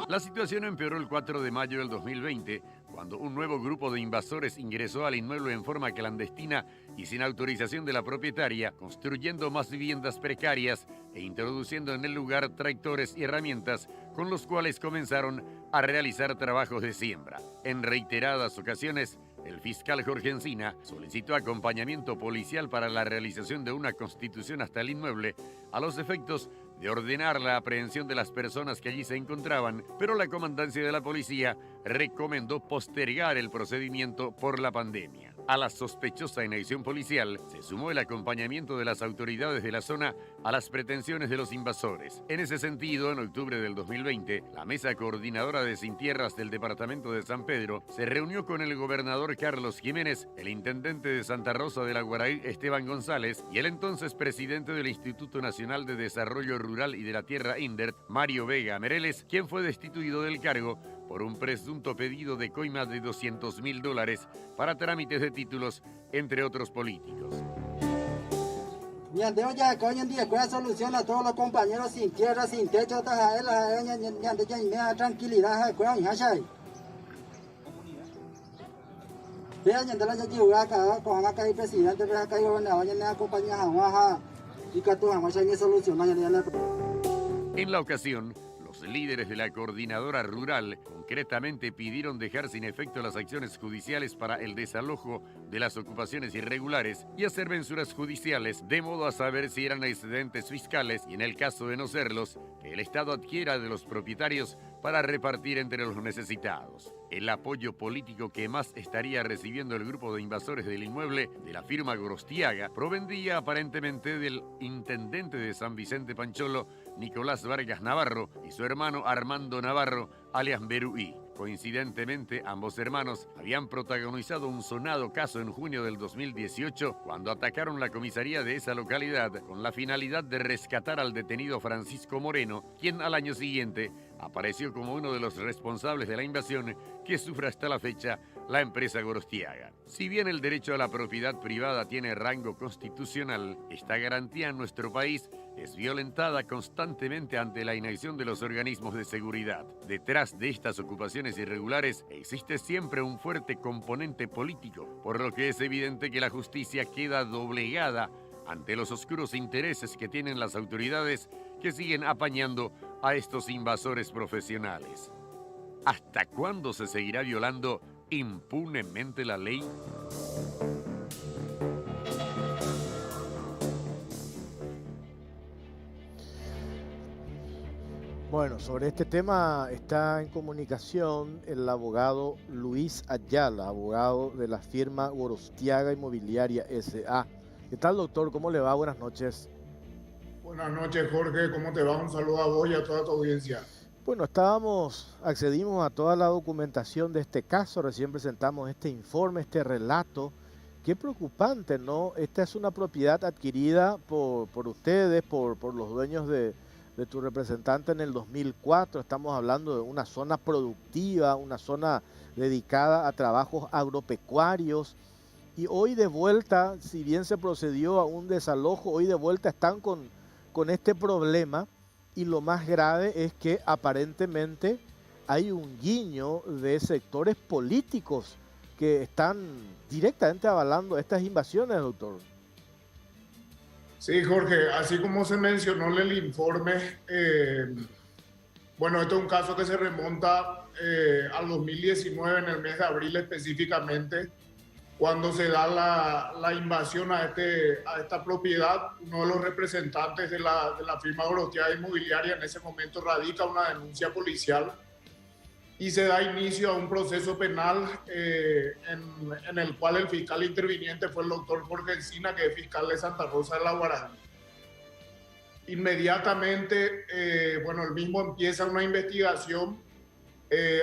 S1: La situación empeoró el 4 de mayo del 2020, cuando un nuevo grupo de invasores ingresó al inmueble en forma clandestina y sin autorización de la propietaria, construyendo más viviendas precarias e introduciendo en el lugar tractores y herramientas con los cuales comenzaron a realizar trabajos de siembra. En reiteradas ocasiones, el fiscal Jorge Encina solicitó acompañamiento policial para la realización de una constitución hasta el inmueble, a los efectos de ordenar la aprehensión de las personas que allí se encontraban, pero la comandancia de la policía recomendó postergar el procedimiento por la pandemia. A la sospechosa inacción policial se sumó el acompañamiento de las autoridades de la zona a las pretensiones de los invasores. En ese sentido, en octubre del 2020, la Mesa Coordinadora de Sin Tierras del Departamento de San Pedro se reunió con el gobernador Carlos Jiménez, el intendente de Santa Rosa de la Guaraí Esteban González y el entonces presidente del Instituto Nacional de Desarrollo Rural y de la Tierra INDERT, Mario Vega Mereles, quien fue destituido del cargo por un presunto pedido de coima de $200.000 para trámites de títulos, entre otros políticos.
S6: Ñandeo ya que hoy en día cuál solución a todos los compañeros sin tierra, sin techo, ya tranquilidad, Vea, ñandela ya llegó acá, con acá el presidente, vea acá y gobernador, ya la compañía Jamaja, y que tú Jamaja ya solución,
S1: En la ocasión, Los líderes de la coordinadora rural concretamente pidieron dejar sin efecto las acciones judiciales para el desalojo de las ocupaciones irregulares y hacer mensuras judiciales de modo a saber si eran excedentes fiscales y, en el caso de no serlos, que el Estado adquiera de los propietarios para repartir entre los necesitados. El apoyo político que más estaría recibiendo el grupo de invasores del inmueble de la firma Gorostiaga provendría aparentemente del intendente de San Vicente Pancholo, Nicolás Vargas Navarro, y su hermano Armando Navarro, alias Beruí. Coincidentemente, ambos hermanos habían protagonizado un sonado caso en junio del 2018 cuando atacaron la comisaría de esa localidad con la finalidad de rescatar al detenido Francisco Moreno, quien al año siguiente apareció como uno de los responsables de la invasión que sufre hasta la fecha la empresa Gorostiaga. Si bien el derecho a la propiedad privada tiene rango constitucional, esta garantía en nuestro país es violentada constantemente ante la inacción de los organismos de seguridad. Detrás de estas ocupaciones irregulares existe siempre un fuerte componente político, por lo que es evidente que la justicia queda doblegada ante los oscuros intereses que tienen las autoridades que siguen apañando a estos invasores profesionales. ¿Hasta cuándo se seguirá violando impunemente la ley?
S3: Bueno, sobre este tema está en comunicación el abogado Luis Ayala, abogado de la firma Gorostiaga Inmobiliaria S.A. ¿Qué tal, doctor? ¿Cómo le va? Buenas noches.
S7: Buenas noches, Jorge. ¿Cómo te va? Un saludo a vos y a toda tu audiencia.
S3: Bueno, accedimos a toda la documentación de este caso, recién presentamos este informe, este relato. Qué preocupante, ¿no? Esta es una propiedad adquirida por ustedes, por los dueños de tu representante en el 2004. Estamos hablando de una zona productiva, una zona dedicada a trabajos agropecuarios. Y hoy de vuelta, si bien se procedió a un desalojo, hoy de vuelta están con este problema. Y lo más grave es que aparentemente hay un guiño de sectores políticos que están directamente avalando estas invasiones, doctor.
S7: Sí, Jorge, así como se mencionó en el informe, bueno, este es un caso que se remonta al 2019, en el mes de abril específicamente, cuando se da la invasión a esta propiedad. Uno de los representantes de la firma Gorostiaga Inmobiliaria en ese momento radica una denuncia policial y se da inicio a un proceso penal en el cual el fiscal interviniente fue el doctor Jorge Encina, que es fiscal de Santa Rosa de la Guaraní. Inmediatamente, bueno, el mismo empieza una investigación.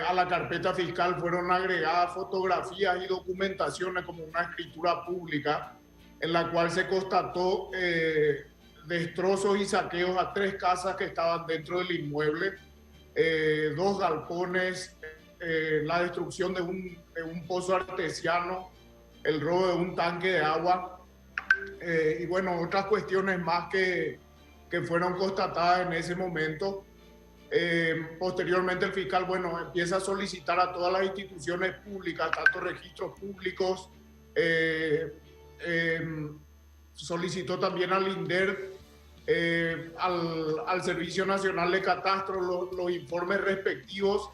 S7: A la carpeta fiscal fueron agregadas fotografías y documentaciones como una escritura pública en la cual se constató destrozos y saqueos a 3 casas que estaban dentro del inmueble, 2 galpones, la destrucción de un pozo artesiano, el robo de un tanque de agua y bueno, otras cuestiones más que fueron constatadas en ese momento. Posteriormente el fiscal, bueno, empieza a solicitar a todas las instituciones públicas, tanto registros públicos, solicitó también al INDER, al Servicio Nacional de Catastro los informes respectivos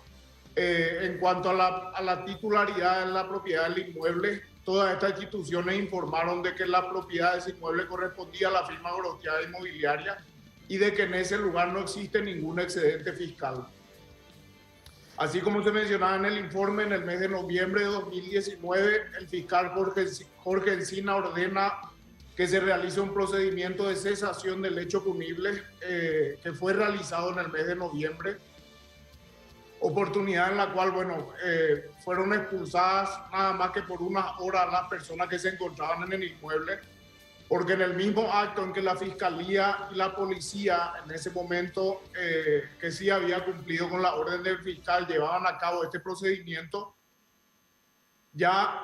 S7: en cuanto a la titularidad de la propiedad del inmueble. Todas estas instituciones informaron de que la propiedad de ese inmueble correspondía a la firma Gorostiaga Inmobiliaria y de que en ese lugar no existe ningún excedente fiscal. Así como se mencionaba en el informe, en el mes de noviembre de 2019, el fiscal Jorge Encina ordena que se realice un procedimiento de cesación del hecho punible que fue realizado en el mes de noviembre, oportunidad en la cual, bueno, fueron expulsadas nada más que por unas horas las personas que se encontraban en el inmueble, porque en el mismo acto en que la Fiscalía y la Policía, en ese momento que sí había cumplido con la orden del fiscal, llevaban a cabo este procedimiento, ya,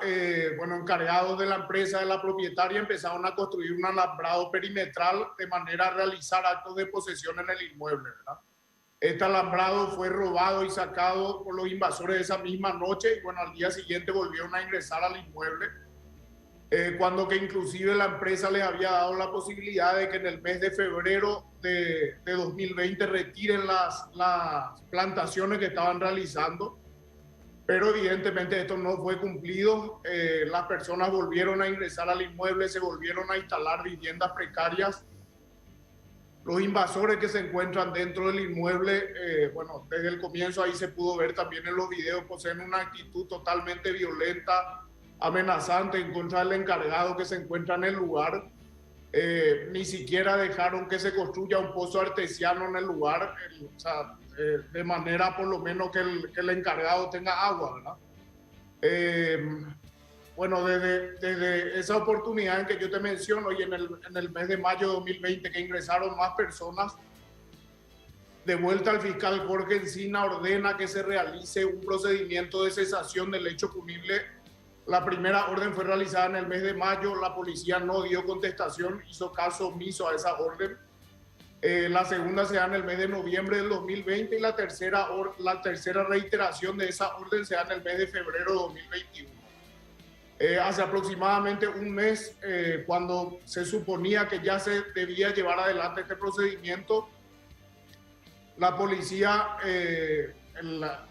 S7: bueno, encargados de la empresa, de la propietaria, empezaron a construir un alambrado perimetral de manera a realizar actos de posesión en el inmueble, ¿verdad? Este alambrado fue robado y sacado por los invasores esa misma noche y, bueno, al día siguiente volvieron a ingresar al inmueble. cuando que inclusive la empresa les había dado la posibilidad de que en el mes de febrero de 2020 retiren las plantaciones que estaban realizando, pero evidentemente esto no fue cumplido. Las personas volvieron a ingresar al inmueble, se volvieron a instalar viviendas precarias. Los invasores que se encuentran dentro del inmueble, bueno, desde el comienzo ahí se pudo ver también en los videos, poseen una actitud totalmente violenta, amenazante en contra del encargado que se encuentra en el lugar. Ni siquiera dejaron que se construya un pozo artesiano en el lugar, o sea, de manera por lo menos que el encargado tenga agua, ¿verdad? Bueno, desde esa oportunidad en que yo te menciono y en el mes de mayo de 2020 que ingresaron más personas, de vuelta al fiscal Jorge Encina ordena que se realice un procedimiento de cesación del hecho punible. La primera orden fue realizada en el mes de mayo, la policía no dio contestación, hizo caso omiso a esa orden. La segunda se da en el mes de noviembre del 2020 y la tercera reiteración de esa orden se da en el mes de febrero de 2021. Hace aproximadamente un mes, cuando se suponía que ya se debía llevar adelante este procedimiento, la policía,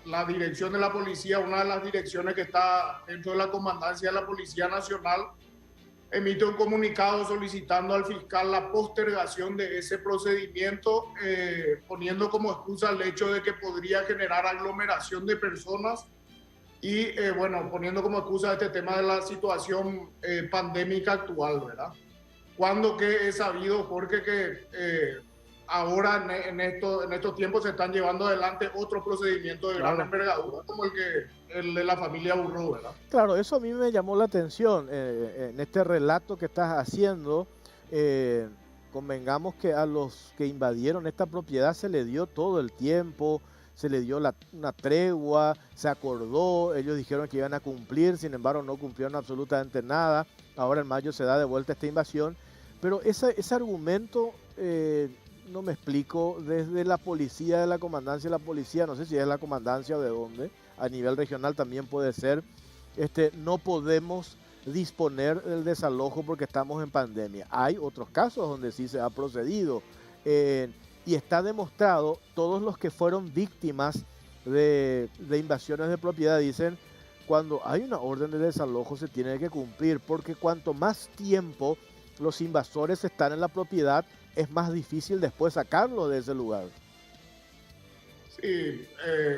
S7: la dirección de la policía, una de las direcciones que está dentro de la comandancia de la Policía Nacional, emite un comunicado solicitando al fiscal la postergación de ese procedimiento, poniendo como excusa el hecho de que podría generar aglomeración de personas y, bueno, poniendo como excusa este tema de la situación pandémica actual, ¿verdad? Cuando que he sabido, Jorge, que ahora en estos tiempos se están llevando adelante otro procedimiento de gran envergadura, como el de la familia Burro, ¿verdad?
S3: Claro, eso a mí me llamó la atención en este relato que estás haciendo. Convengamos que a los que invadieron esta propiedad se le dio todo el tiempo, se le dio una tregua, se acordó, ellos dijeron que iban a cumplir, sin embargo no cumplieron absolutamente nada. Ahora en mayo se da de vuelta esta invasión, pero ese argumento no me explico, desde la policía, de la comandancia de la policía, no sé si es la comandancia o de dónde, a nivel regional también puede ser, no podemos disponer del desalojo porque estamos en pandemia. Hay otros casos donde sí se ha procedido y está demostrado, todos los que fueron víctimas de invasiones de propiedad dicen, cuando hay una orden de desalojo se tiene que cumplir, porque cuanto más tiempo los invasores están en la propiedad, es más difícil después sacarlo de ese lugar.
S7: Sí,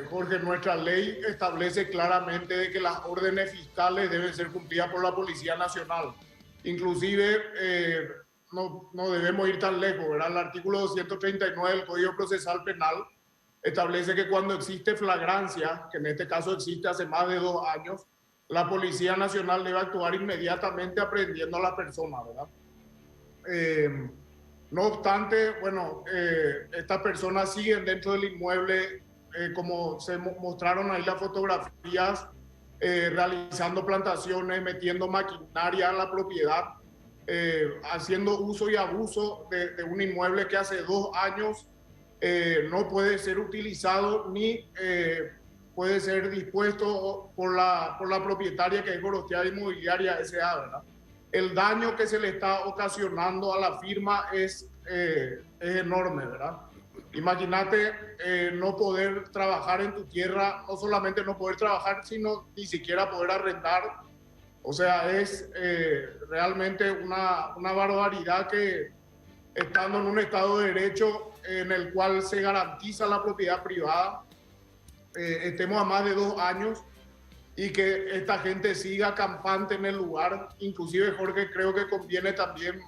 S7: Jorge, nuestra ley establece claramente de que las órdenes fiscales deben ser cumplidas por la Policía Nacional. Inclusive, no debemos ir tan lejos, ¿verdad? El artículo 239 del Código Procesal Penal establece que cuando existe flagrancia, que en este caso existe hace más de 2 años, la Policía Nacional debe actuar inmediatamente aprehendiendo a la persona, ¿verdad? No obstante, bueno, estas personas siguen dentro del inmueble, como se mostraron ahí las fotografías, realizando plantaciones, metiendo maquinaria a la propiedad, haciendo uso y abuso de un inmueble que hace 2 años no puede ser utilizado ni puede ser dispuesto por la propietaria, que es Gorostiaga Inmobiliaria S.A., ¿verdad? El daño que se le está ocasionando a la firma es enorme, ¿verdad? Imagínate no poder trabajar en tu tierra, no solamente no poder trabajar, sino ni siquiera poder arrendar. O sea, es realmente una barbaridad que, estando en un Estado de Derecho en el cual se garantiza la propiedad privada, estemos a más de 2 años y que esta gente siga campante en el lugar. Inclusive, Jorge, creo que conviene también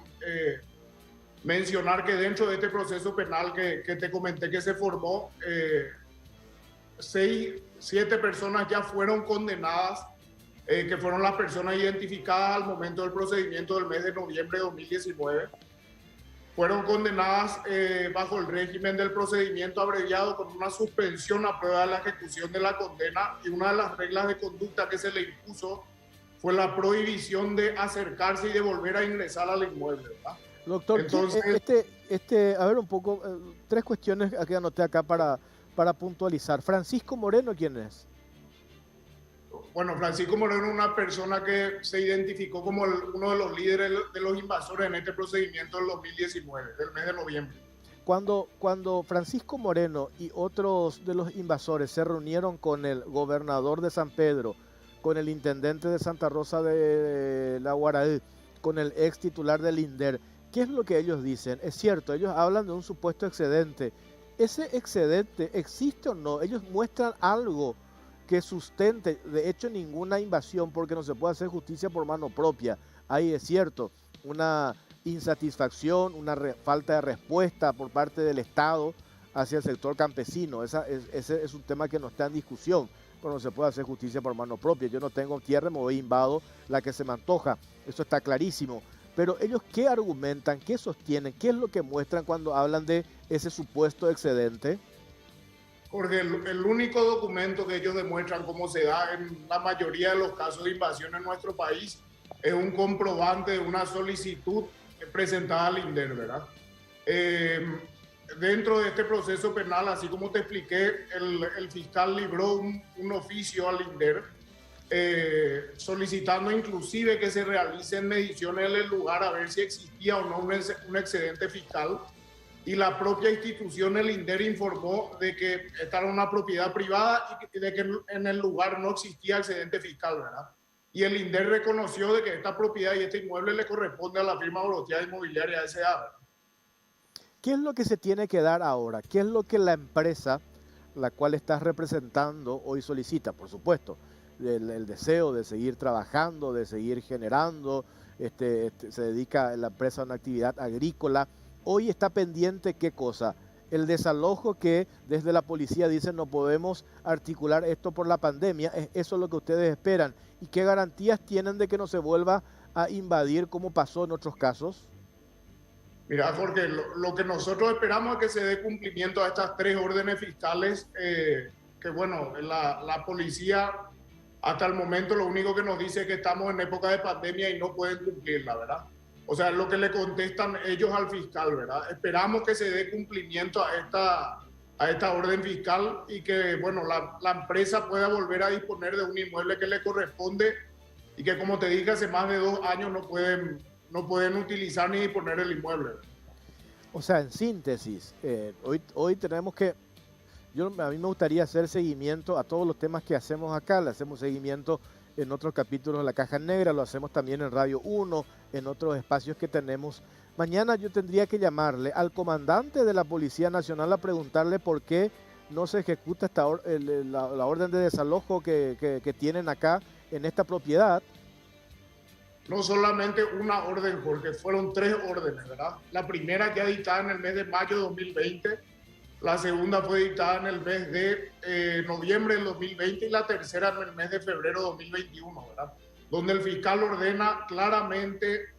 S7: mencionar que dentro de este proceso penal que te comenté que se formó, 7 personas ya fueron condenadas, que fueron las personas identificadas al momento del procedimiento del mes de noviembre de 2019. Fueron condenadas bajo el régimen del procedimiento abreviado con una suspensión a prueba de la ejecución de la condena, y una de las reglas de conducta que se le impuso fue la prohibición de acercarse y de volver a ingresar al inmueble, ¿verdad?
S3: Doctor, entonces, a ver un poco, 3 cuestiones que anoté acá para puntualizar. Francisco Moreno, ¿quién es?
S7: bueno, Francisco Moreno es una persona que se identificó como uno de los líderes de los invasores en este procedimiento del 2019, del mes de noviembre.
S3: Cuando Francisco Moreno y otros de los invasores se reunieron con el gobernador de San Pedro, con el intendente de Santa Rosa de la Guaraí, con el ex titular del INDER, ¿qué es lo que ellos dicen? Es cierto, ellos hablan de un supuesto excedente. ¿Ese excedente existe o no? Ellos muestran algo que sustente, de hecho, ninguna invasión, porque no se puede hacer justicia por mano propia. Ahí es cierto, una insatisfacción, una falta de respuesta por parte del Estado hacia el sector campesino. Ese es un tema que no está en discusión, pero no se puede hacer justicia por mano propia. Yo no tengo tierra, me voy e invado la que se me antoja. Eso está clarísimo. Pero ellos, ¿qué argumentan? ¿Qué sostienen? ¿Qué es lo que muestran cuando hablan de ese supuesto excedente?
S7: Porque el único documento que ellos demuestran cómo se da en la mayoría de los casos de invasión en nuestro país es un comprobante de una solicitud presentada al INDER, ¿verdad? Dentro de este proceso penal, así como te expliqué, el fiscal libró un oficio al INDER solicitando inclusive que se realicen mediciones en el lugar a ver si existía o no un excedente fiscal. Y la propia institución, el INDER, informó de que esta era una propiedad privada y de que en el lugar no existía excedente fiscal, ¿verdad? Y el INDER reconoció de que esta propiedad y este inmueble le corresponde a la firma Gorostiaga Inmobiliaria S.A., ¿verdad?
S3: ¿Qué es lo que se tiene que dar ahora? ¿Qué es lo que la empresa, la cual estás representando, hoy solicita? Por supuesto, el deseo de seguir trabajando, de seguir generando, se dedica la empresa a una actividad agrícola. Hoy está pendiente, ¿qué cosa? El desalojo, que desde la policía dicen no podemos articular esto por la pandemia. Eso es lo que ustedes esperan. ¿Y qué garantías tienen de que no se vuelva a invadir como pasó en otros casos?
S7: Mira, Jorge, lo que nosotros esperamos es que se dé cumplimiento a estas 3 órdenes fiscales, que bueno, la policía hasta el momento lo único que nos dice es que estamos en época de pandemia y no pueden cumplirla, ¿verdad? O sea, lo que le contestan ellos al fiscal, ¿verdad? Esperamos que se dé cumplimiento a esta orden fiscal y que, bueno, la empresa pueda volver a disponer de un inmueble que le corresponde y que, como te dije, hace más de 2 años no pueden utilizar ni disponer el inmueble.
S3: O sea, en síntesis, hoy tenemos que... a mí me gustaría hacer seguimiento a todos los temas que hacemos acá. Le hacemos seguimiento en otros capítulos de La Caja Negra, lo hacemos también en Radio 1, en otros espacios que tenemos. Mañana yo tendría que llamarle al comandante de la Policía Nacional a preguntarle por qué no se ejecuta la orden de desalojo que tienen acá en esta propiedad.
S7: No solamente una orden, Jorge, fueron 3 órdenes, ¿verdad? La primera ya dictada en el mes de mayo de 2020, la segunda fue dictada en el mes de noviembre del 2020 y la tercera en el mes de febrero de 2021, ¿verdad? Donde el fiscal ordena claramente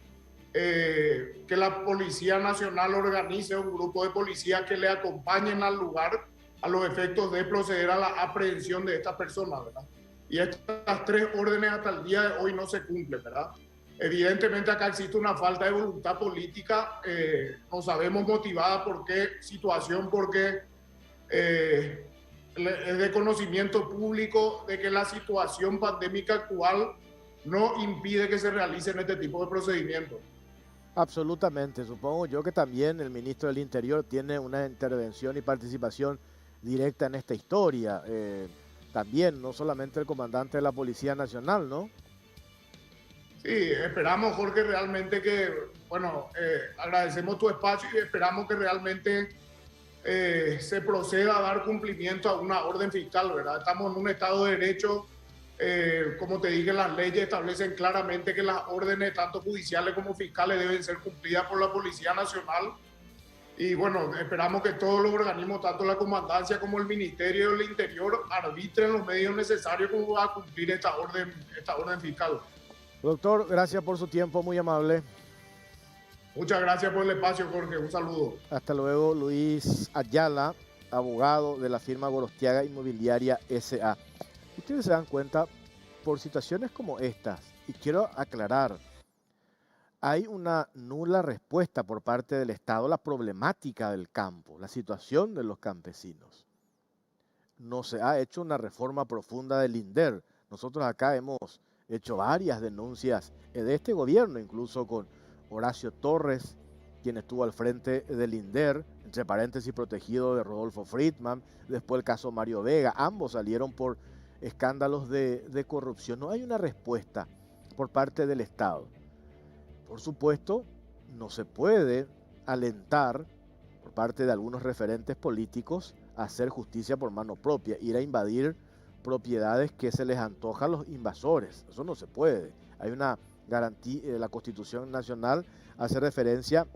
S7: que la Policía Nacional organice un grupo de policías que le acompañen al lugar a los efectos de proceder a la aprehensión de estas personas, ¿verdad? Y estas 3 órdenes hasta el día de hoy no se cumplen, ¿verdad? Evidentemente acá existe una falta de voluntad política, no sabemos motivada por qué situación, porque es de conocimiento público de que la situación pandémica actual no impide que se realicen este tipo de procedimientos.
S3: Absolutamente, supongo yo que también el ministro del Interior tiene una intervención y participación directa en esta historia, también, no solamente el comandante de la Policía Nacional, ¿no?
S7: Sí, esperamos, Jorge, realmente que, bueno, agradecemos tu espacio y esperamos que realmente se proceda a dar cumplimiento a una orden fiscal, ¿verdad? Estamos en un Estado de Derecho, como te dije, las leyes establecen claramente que las órdenes, tanto judiciales como fiscales, deben ser cumplidas por la Policía Nacional. Y bueno, esperamos que todos los organismos, tanto la Comandancia como el Ministerio del Interior, arbitren los medios necesarios como va a cumplir esta orden fiscal.
S3: Doctor, gracias por su tiempo, muy amable.
S7: Muchas gracias por el espacio, Jorge. Un saludo.
S3: Hasta luego, Luis Ayala, abogado de la firma Gorostiaga Inmobiliaria S.A. Ustedes se dan cuenta, por situaciones como estas, y quiero aclarar, hay una nula respuesta por parte del Estado a la problemática del campo, la situación de los campesinos. No se ha hecho una reforma profunda del INDER. Nosotros acá hemos hecho varias denuncias de este gobierno, incluso con Horacio Torres, quien estuvo al frente del INDER, entre paréntesis protegido de Rodolfo Friedman, después el caso Mario Vega, ambos salieron por escándalos de corrupción. No hay una respuesta por parte del Estado. Por supuesto, no se puede alentar por parte de algunos referentes políticos a hacer justicia por mano propia, ir a invadir propiedades que se les antoja a los invasores. Eso no se puede. Hay una garantía, la Constitución Nacional hace referencia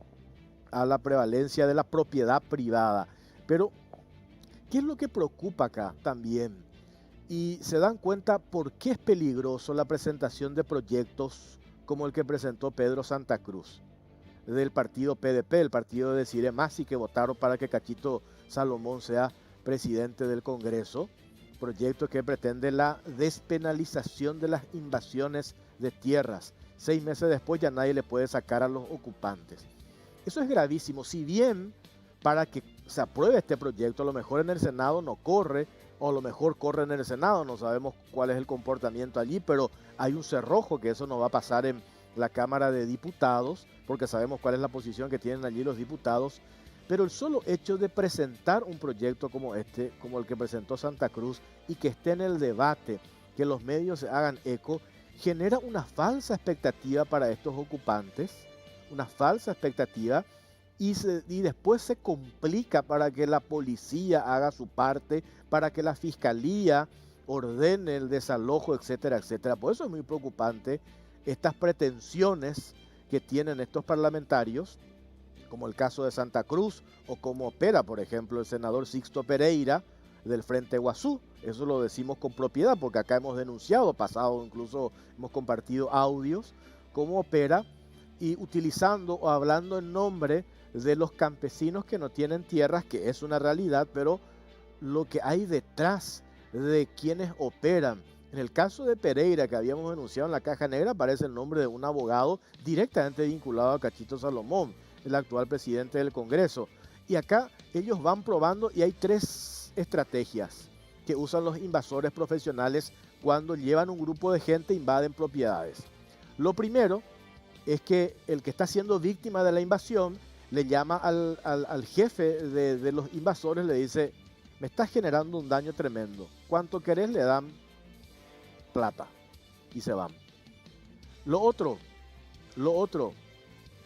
S3: a la prevalencia de la propiedad privada. Pero, ¿qué es lo que preocupa acá también? Y se dan cuenta por qué es peligroso la presentación de proyectos como el que presentó Pedro Santa Cruz, del partido PDP, el partido de Cire Masi, que votaron para que Cachito Salomón sea presidente del Congreso. Proyecto que pretende la despenalización de las invasiones de tierras. 6 meses después ya nadie le puede sacar a los ocupantes. Eso es gravísimo. Si bien para que se apruebe este proyecto, a lo mejor en el Senado no corre, o a lo mejor corre en el Senado, no sabemos cuál es el comportamiento allí, pero hay un cerrojo que eso no va a pasar en la Cámara de Diputados, porque sabemos cuál es la posición que tienen allí los diputados. Pero el solo hecho de presentar un proyecto como este, como el que presentó Santa Cruz, y que esté en el debate, que los medios se hagan eco, genera una falsa expectativa para estos ocupantes, una falsa expectativa, y después se complica para que la policía haga su parte, para que la fiscalía ordene el desalojo, etcétera, etcétera. Por eso es muy preocupante estas pretensiones que tienen estos parlamentarios, como el caso de Santa Cruz, o como opera, por ejemplo, el senador Sixto Pereira del Frente Guazú. Eso lo decimos con propiedad, porque acá hemos denunciado, pasado, incluso hemos compartido audios, cómo opera, y utilizando o hablando en nombre de los campesinos que no tienen tierras, que es una realidad, pero lo que hay detrás de quienes operan. En el caso de Pereira, que habíamos denunciado en la Caja Negra, aparece el nombre de un abogado directamente vinculado a Cachito Salomón, el actual presidente del Congreso. Y acá ellos van probando, y hay 3 estrategias que usan los invasores profesionales cuando llevan un grupo de gente e invaden propiedades. Lo primero es que el que está siendo víctima de la invasión le llama al jefe de los invasores, le dice: me estás generando un daño tremendo, ¿cuánto querés? Le dan plata y se van. Lo otro,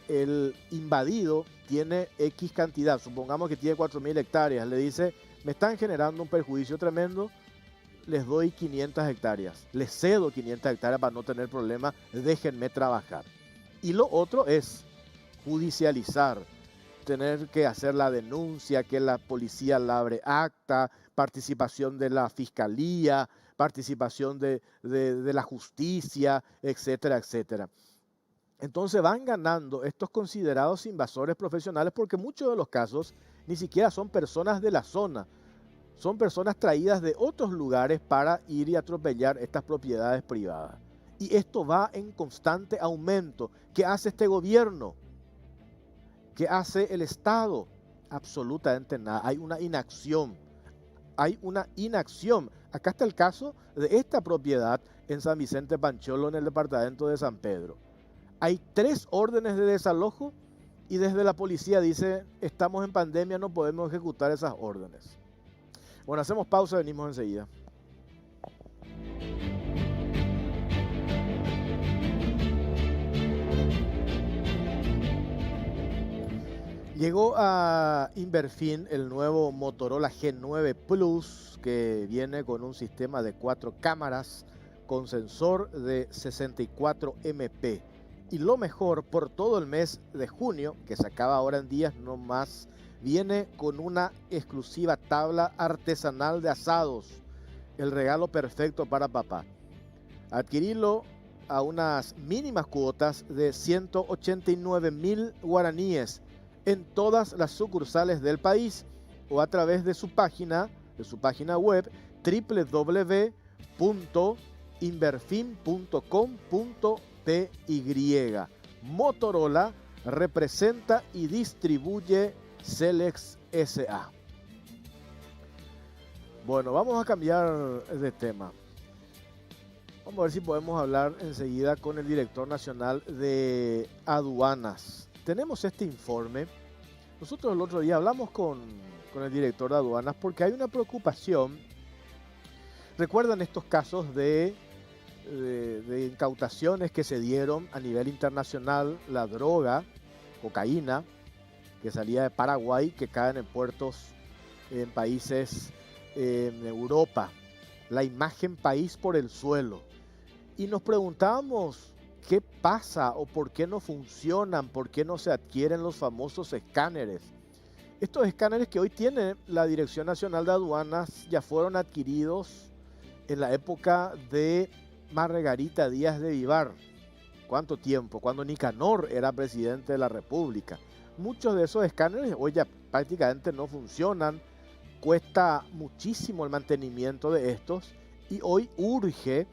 S3: el invadido tiene X cantidad, supongamos que tiene 4.000 hectáreas, le dice: me están generando un perjuicio tremendo, les doy 500 hectáreas, les cedo 500 hectáreas para no tener problemas, déjenme trabajar. Y lo otro es judicializar, tener que hacer la denuncia, que la policía labre acta, participación de la fiscalía, participación de la justicia, etcétera, etcétera. Entonces van ganando estos considerados invasores profesionales, porque muchos de los casos ni siquiera son personas de la zona, son personas traídas de otros lugares para ir y atropellar estas propiedades privadas. Y esto va en constante aumento. ¿Qué hace este gobierno? ¿Qué hace el Estado? Absolutamente nada. Hay una inacción. Acá está el caso de esta propiedad en San Vicente Pancholo, en el departamento de San Pedro. Hay 3 órdenes de desalojo y desde la policía dice: estamos en pandemia, no podemos ejecutar esas órdenes. Bueno, hacemos pausa, venimos enseguida. Llegó a Inverfin el nuevo Motorola G9 Plus, que viene con un sistema de 4 cámaras con sensor de 64 MP. Y lo mejor, por todo el mes de junio, que se acaba ahora en días no más, viene con una exclusiva tabla artesanal de asados. El regalo perfecto para papá. Adquirirlo a unas mínimas cuotas de 189.000 guaraníes en todas las sucursales del país, o a través de su página web www.inverfin.com.py. Motorola representa y distribuye Selex S.A. Bueno, vamos a cambiar de tema. Vamos a ver si podemos hablar enseguida con el director nacional de aduanas. Tenemos este informe. Nosotros el otro día hablamos con el director de aduanas porque hay una preocupación. ¿Recuerdan estos casos de incautaciones que se dieron a nivel internacional? La droga, cocaína, que salía de Paraguay, que caen en puertos en países en Europa. La imagen país por el suelo. Y nos preguntábamos qué pasa o por qué no funcionan, por qué no se adquieren los famosos escáneres. Estos escáneres que hoy tiene la Dirección Nacional de Aduanas ya fueron adquiridos en la época de Margarita Díaz de Vivar. ¿Cuánto tiempo? Cuando Nicanor era presidente de la República. Muchos de esos escáneres hoy ya prácticamente no funcionan. Cuesta muchísimo el mantenimiento de estos y hoy urge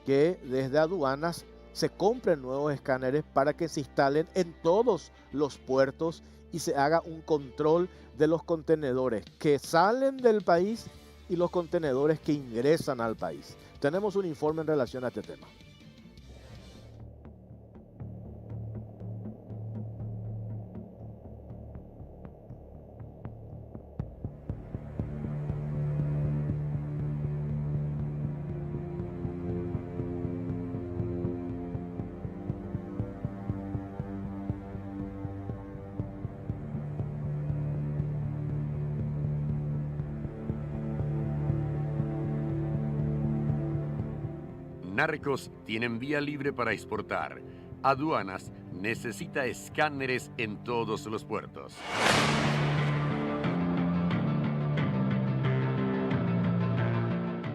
S3: que desde aduanas se compren nuevos escáneres para que se instalen en todos los puertos y se haga un control de los contenedores que salen del país y los contenedores que ingresan al país. Tenemos un informe en relación a este tema.
S1: Narcos tienen vía libre para exportar. Aduanas necesita escáneres en todos los puertos.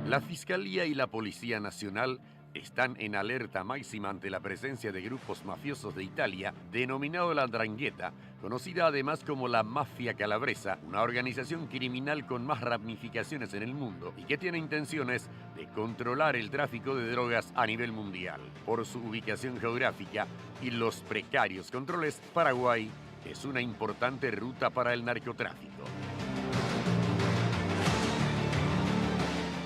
S1: La Fiscalía y la Policía Nacional están en alerta máxima ante la presencia de grupos mafiosos de Italia, denominado la 'Ndrangheta, conocida además como la Mafia Calabresa, una organización criminal con más ramificaciones en el mundo y que tiene intenciones de controlar el tráfico de drogas a nivel mundial. Por su ubicación geográfica y los precarios controles, Paraguay es una importante ruta para el narcotráfico.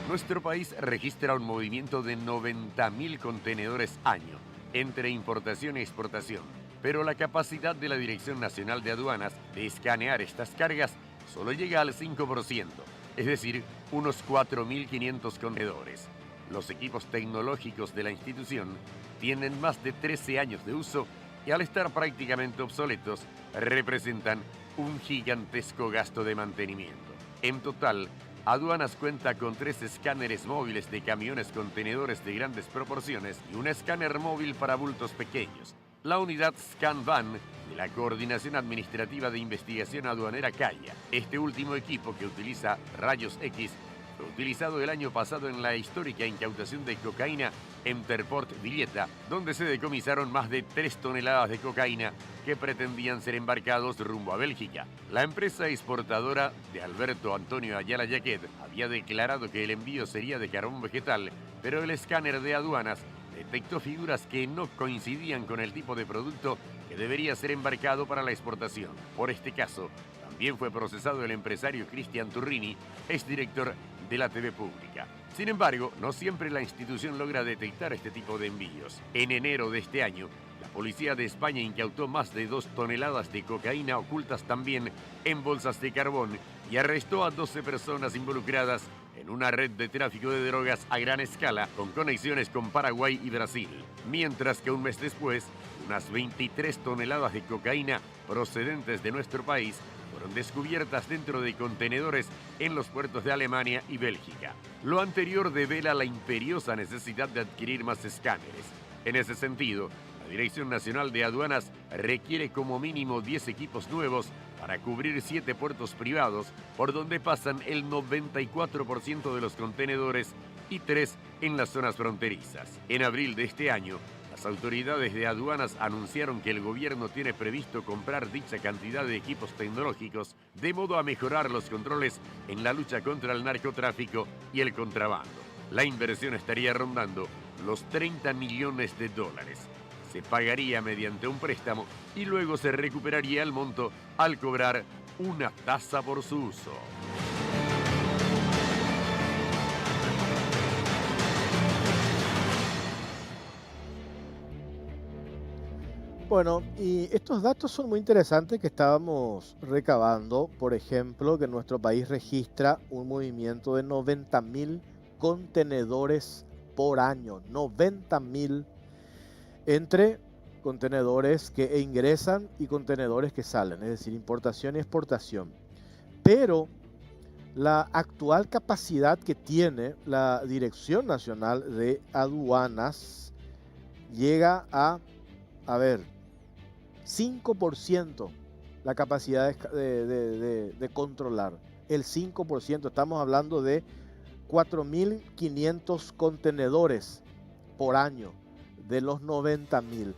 S1: Nuestro país registra un movimiento de 90.000 contenedores año, entre importación y exportación, pero la capacidad de la Dirección Nacional de Aduanas de escanear estas cargas solo llega al 5%, es decir, unos 4.500 contenedores. Los equipos tecnológicos de la institución tienen más de 13 años de uso y al estar prácticamente obsoletos, representan un gigantesco gasto de mantenimiento. En total, Aduanas cuenta con 3 escáneres móviles de camiones contenedores de grandes proporciones y un escáner móvil para bultos pequeños. La unidad ScanVan de la Coordinación Administrativa de Investigación Aduanera CAIA. Este último equipo, que utiliza rayos X, fue utilizado el año pasado en la histórica incautación de cocaína en Terport Villeta, donde se decomisaron más de 3 toneladas de cocaína que pretendían ser embarcados rumbo a Bélgica. La empresa exportadora de Alberto Antonio Ayala Yaquet había declarado que el envío sería de carbón vegetal, pero el escáner de aduanas detectó figuras que no coincidían con el tipo de producto que debería ser embarcado para la exportación. Por este caso, también fue procesado el empresario Cristian Turrini, exdirector de la TV Pública. Sin embargo, no siempre la institución logra detectar este tipo de envíos. En enero de este año, la policía de España incautó más de 2 toneladas de cocaína ocultas también en bolsas de carbón y arrestó a 12 personas involucradas en una red de tráfico de drogas a gran escala con conexiones con Paraguay y Brasil. Mientras que un mes después, unas 23 toneladas de cocaína procedentes de nuestro país fueron descubiertas dentro de contenedores en los puertos de Alemania y Bélgica. Lo anterior devela la imperiosa necesidad de adquirir más escáneres. En ese sentido, la Dirección Nacional de Aduanas requiere como mínimo 10 equipos nuevos para cubrir 7 puertos privados, por donde pasan el 94% de los contenedores y 3 en las zonas fronterizas. En abril de este año, las autoridades de aduanas anunciaron que el gobierno tiene previsto comprar dicha cantidad de equipos tecnológicos de modo a mejorar los controles en la lucha contra el narcotráfico y el contrabando. La inversión estaría rondando los $30 millones. Se pagaría mediante un préstamo y luego se recuperaría el monto al cobrar una tasa por su uso.
S3: Bueno, y estos datos son muy interesantes que estábamos recabando. Por ejemplo, que nuestro país registra un movimiento de 90.000 contenedores por año. 90.000 entre contenedores que ingresan y contenedores que salen, es decir, importación y exportación. Pero la actual capacidad que tiene la Dirección Nacional de Aduanas llega a 5% la capacidad de controlar. El 5%, estamos hablando de 4.500 contenedores por año de los 90.000.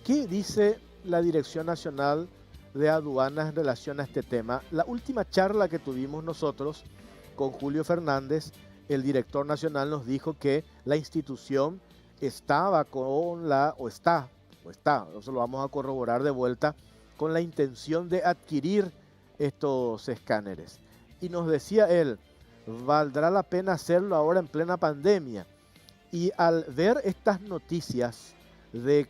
S3: ¿Qué dice la Dirección Nacional de Aduanas en relación a este tema? La última charla que tuvimos nosotros con Julio Fernández, el director nacional, nos dijo que la institución estaba eso lo vamos a corroborar de vuelta, con la intención de adquirir estos escáneres. Y nos decía él, valdrá la pena hacerlo ahora en plena pandemia. Y al ver estas noticias de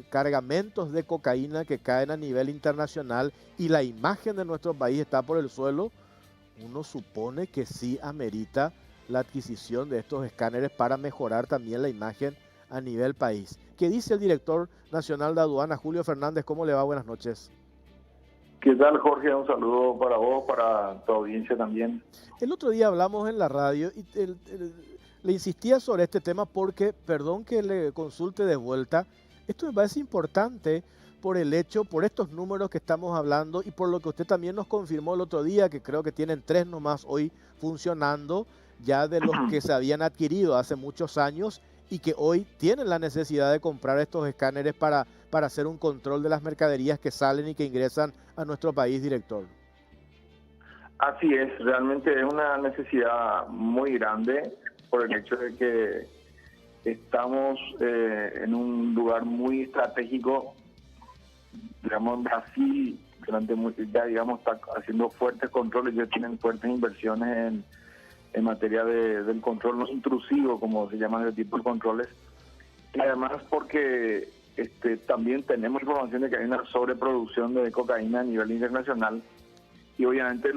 S3: cargamentos de cocaína que caen a nivel internacional y la imagen de nuestro país está por el suelo, uno supone que sí amerita la adquisición de estos escáneres para mejorar también la imagen a nivel país. ¿Qué dice el director nacional de aduanas, Julio Fernández? ¿Cómo le va? Buenas noches.
S8: ¿Qué tal, Jorge? Un saludo para vos, para tu audiencia también.
S3: El otro día hablamos en la radio y le insistía sobre este tema porque, perdón que le consulte de vuelta, esto me parece importante por estos números que estamos hablando y por lo que usted también nos confirmó el otro día, que creo que tienen 3 nomás hoy funcionando, ya de los que se habían adquirido hace muchos años y que hoy tienen la necesidad de comprar estos escáneres para hacer un control de las mercaderías que salen y que ingresan a nuestro país, director.
S8: Así es, realmente es una necesidad muy grande por el hecho de que estamos en un lugar muy estratégico. Digamos, Brasil está haciendo fuertes controles, ya tienen fuertes inversiones en materia del control no intrusivo, como se llaman ese tipo de controles. Y además porque también tenemos información de que hay una sobreproducción de cocaína a nivel internacional y obviamente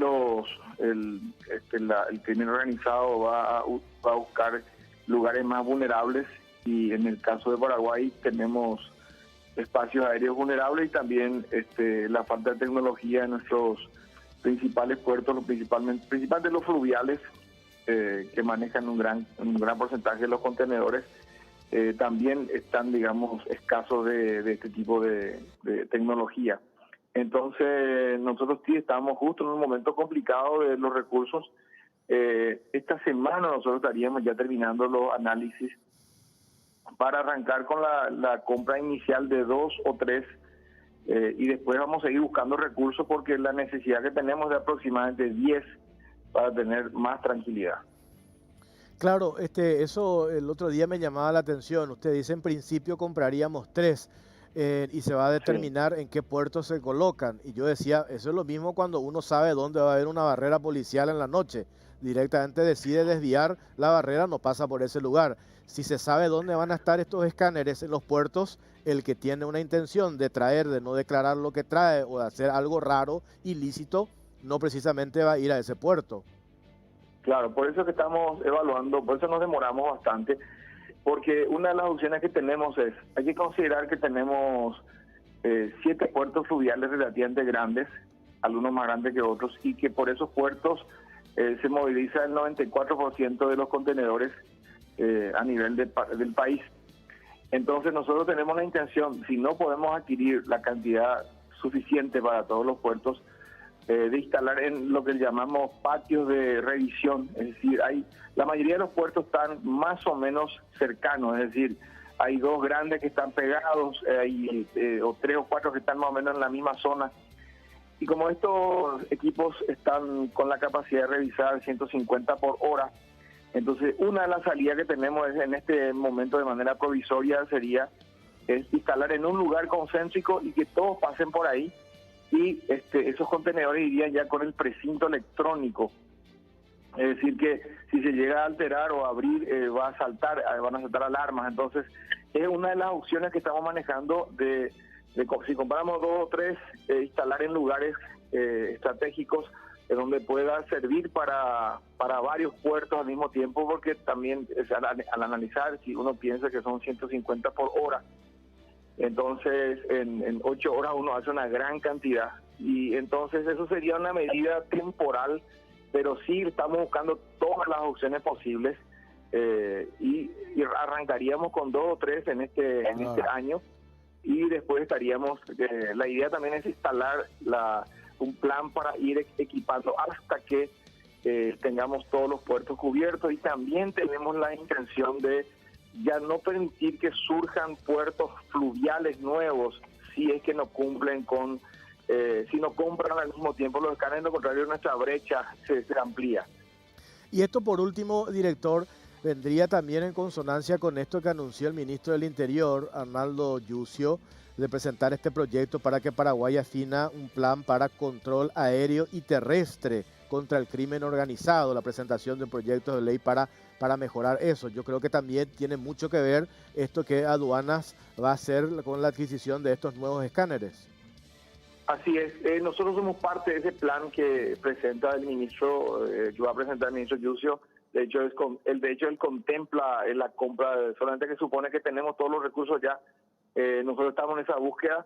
S8: el crimen organizado va a buscar lugares más vulnerables, y en el caso de Paraguay tenemos espacios aéreos vulnerables y también la falta de tecnología en nuestros principales puertos, principalmente los fluviales, que manejan un gran porcentaje de los contenedores, también están, digamos, escasos de este tipo de tecnología. Entonces, nosotros sí estamos justo en un momento complicado de los recursos. Esta semana nosotros estaríamos ya terminando los análisis para arrancar con la compra inicial de 2 o 3, y después vamos a seguir buscando recursos porque la necesidad que tenemos de aproximadamente 10 para tener más tranquilidad.
S3: Claro, eso el otro día me llamaba la atención. Usted dice en principio compraríamos 3 y se va a determinar en qué puertos se colocan. Y yo decía, eso es lo mismo cuando uno sabe dónde va a haber una barrera policial en la noche. Directamente decide desviar la barrera, no pasa por ese lugar. Si se sabe dónde van a estar estos escáneres en los puertos, el que tiene una intención de traer, de no declarar lo que trae o de hacer algo raro, ilícito, no precisamente va a ir a ese puerto.
S8: Claro, por eso que estamos evaluando, por eso nos demoramos bastante, porque una de las opciones que tenemos hay que considerar que tenemos 7 puertos fluviales relativamente grandes, algunos más grandes que otros, y que por esos puertos se moviliza el 94% de los contenedores a nivel del país. Entonces nosotros tenemos la intención, si no podemos adquirir la cantidad suficiente para todos los puertos, de instalar en lo que llamamos patios de revisión. Es decir, la mayoría de los puertos están más o menos cercanos, es decir, hay 2 grandes que están pegados, o 3 o 4 que están más o menos en la misma zona. Y como estos equipos están con la capacidad de revisar 150 por hora, entonces una de las salidas que tenemos en este momento de manera provisoria es instalar en un lugar concéntrico y que todos pasen por ahí, y esos contenedores irían ya con el precinto electrónico. Es decir, que si se llega a alterar o a abrir, van a saltar alarmas. Entonces, es una de las opciones que estamos manejando si comparamos 2 o 3, instalar en lugares estratégicos donde pueda servir para varios puertos al mismo tiempo, porque también al analizar, si uno piensa que son 150 por hora, entonces en 8 horas uno hace una gran cantidad, y entonces eso sería una medida temporal, pero sí estamos buscando todas las opciones posibles, y arrancaríamos con 2 o 3 en este año, y después estaríamos, la idea también es instalar un plan para ir equipando hasta que tengamos todos los puertos cubiertos, y también tenemos la intención de ya no permitir que surjan puertos fluviales nuevos si es que no cumplen con, si no compran al mismo tiempo los escáneres, de lo contrario nuestra brecha se amplía.
S3: Y esto por último, director, vendría también en consonancia con esto que anunció el ministro del Interior, Arnaldo Yucio, de presentar este proyecto para que Paraguay afina un plan para control aéreo y terrestre contra el crimen organizado, la presentación de proyectos de ley para mejorar eso. Yo creo que también tiene mucho que ver esto que Aduanas va a hacer con la adquisición de estos nuevos escáneres.
S8: Así es, nosotros somos parte de ese plan que presenta el ministro, que va a presentar el ministro Yucio. De hecho, él contempla la compra, solamente que supone que tenemos todos los recursos ya. Nosotros estamos en esa búsqueda,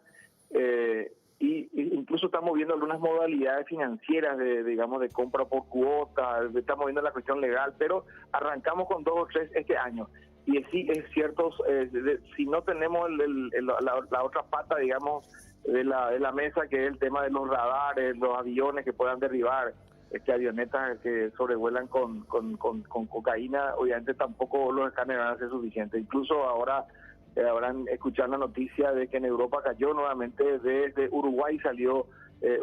S8: y incluso estamos viendo algunas modalidades financieras de compra por cuota, estamos viendo la cuestión legal, pero arrancamos con 2 o 3 este año. Y sí, es cierto, si no tenemos la otra pata, digamos, de la mesa, que es el tema de los radares, los aviones que puedan derribar, avionetas que sobrevuelan con cocaína, obviamente tampoco los escáneres van a ser suficientes. Incluso ahora habrán escuchado la noticia de que en Europa cayó nuevamente, desde Uruguay salió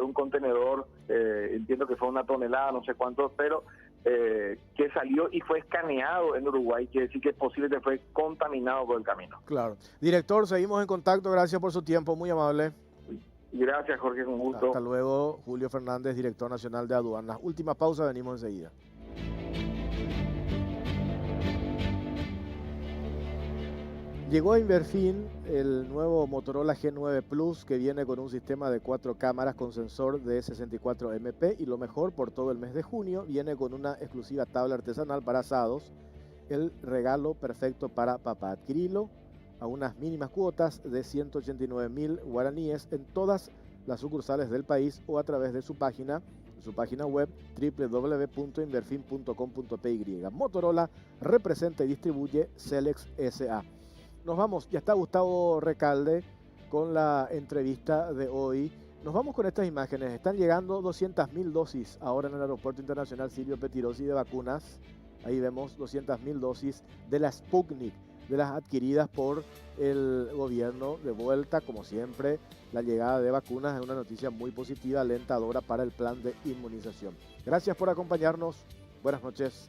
S8: un contenedor, entiendo que fue 1 tonelada, no sé cuánto, pero que salió y fue escaneado en Uruguay, quiere decir que es posible que fue contaminado por el camino.
S3: Claro. Director, seguimos en contacto, gracias por su tiempo, muy amable.
S8: Gracias, Jorge, con gusto.
S3: Hasta luego, Julio Fernández, director nacional de Aduanas. Última pausa, venimos enseguida. Llegó a Inverfin el nuevo Motorola G9 Plus, que viene con un sistema de 4 cámaras con sensor de 64 MP, y lo mejor, por todo el mes de junio viene con una exclusiva tabla artesanal para asados, el regalo perfecto para papá. Adquirilo a unas mínimas cuotas de 189.000 guaraníes en todas las sucursales del país o a través de su página web www.inverfin.com.py. Motorola representa y distribuye Celex S.A. Nos vamos, ya está Gustavo Recalde con la entrevista de hoy. Nos vamos con estas imágenes. Están llegando 200.000 dosis ahora en el Aeropuerto Internacional Silvio Pettirossi de vacunas. Ahí vemos 200.000 dosis de la Sputnik, de las adquiridas por el gobierno. De vuelta, como siempre, la llegada de vacunas es una noticia muy positiva, alentadora para el plan de inmunización. Gracias por acompañarnos. Buenas noches.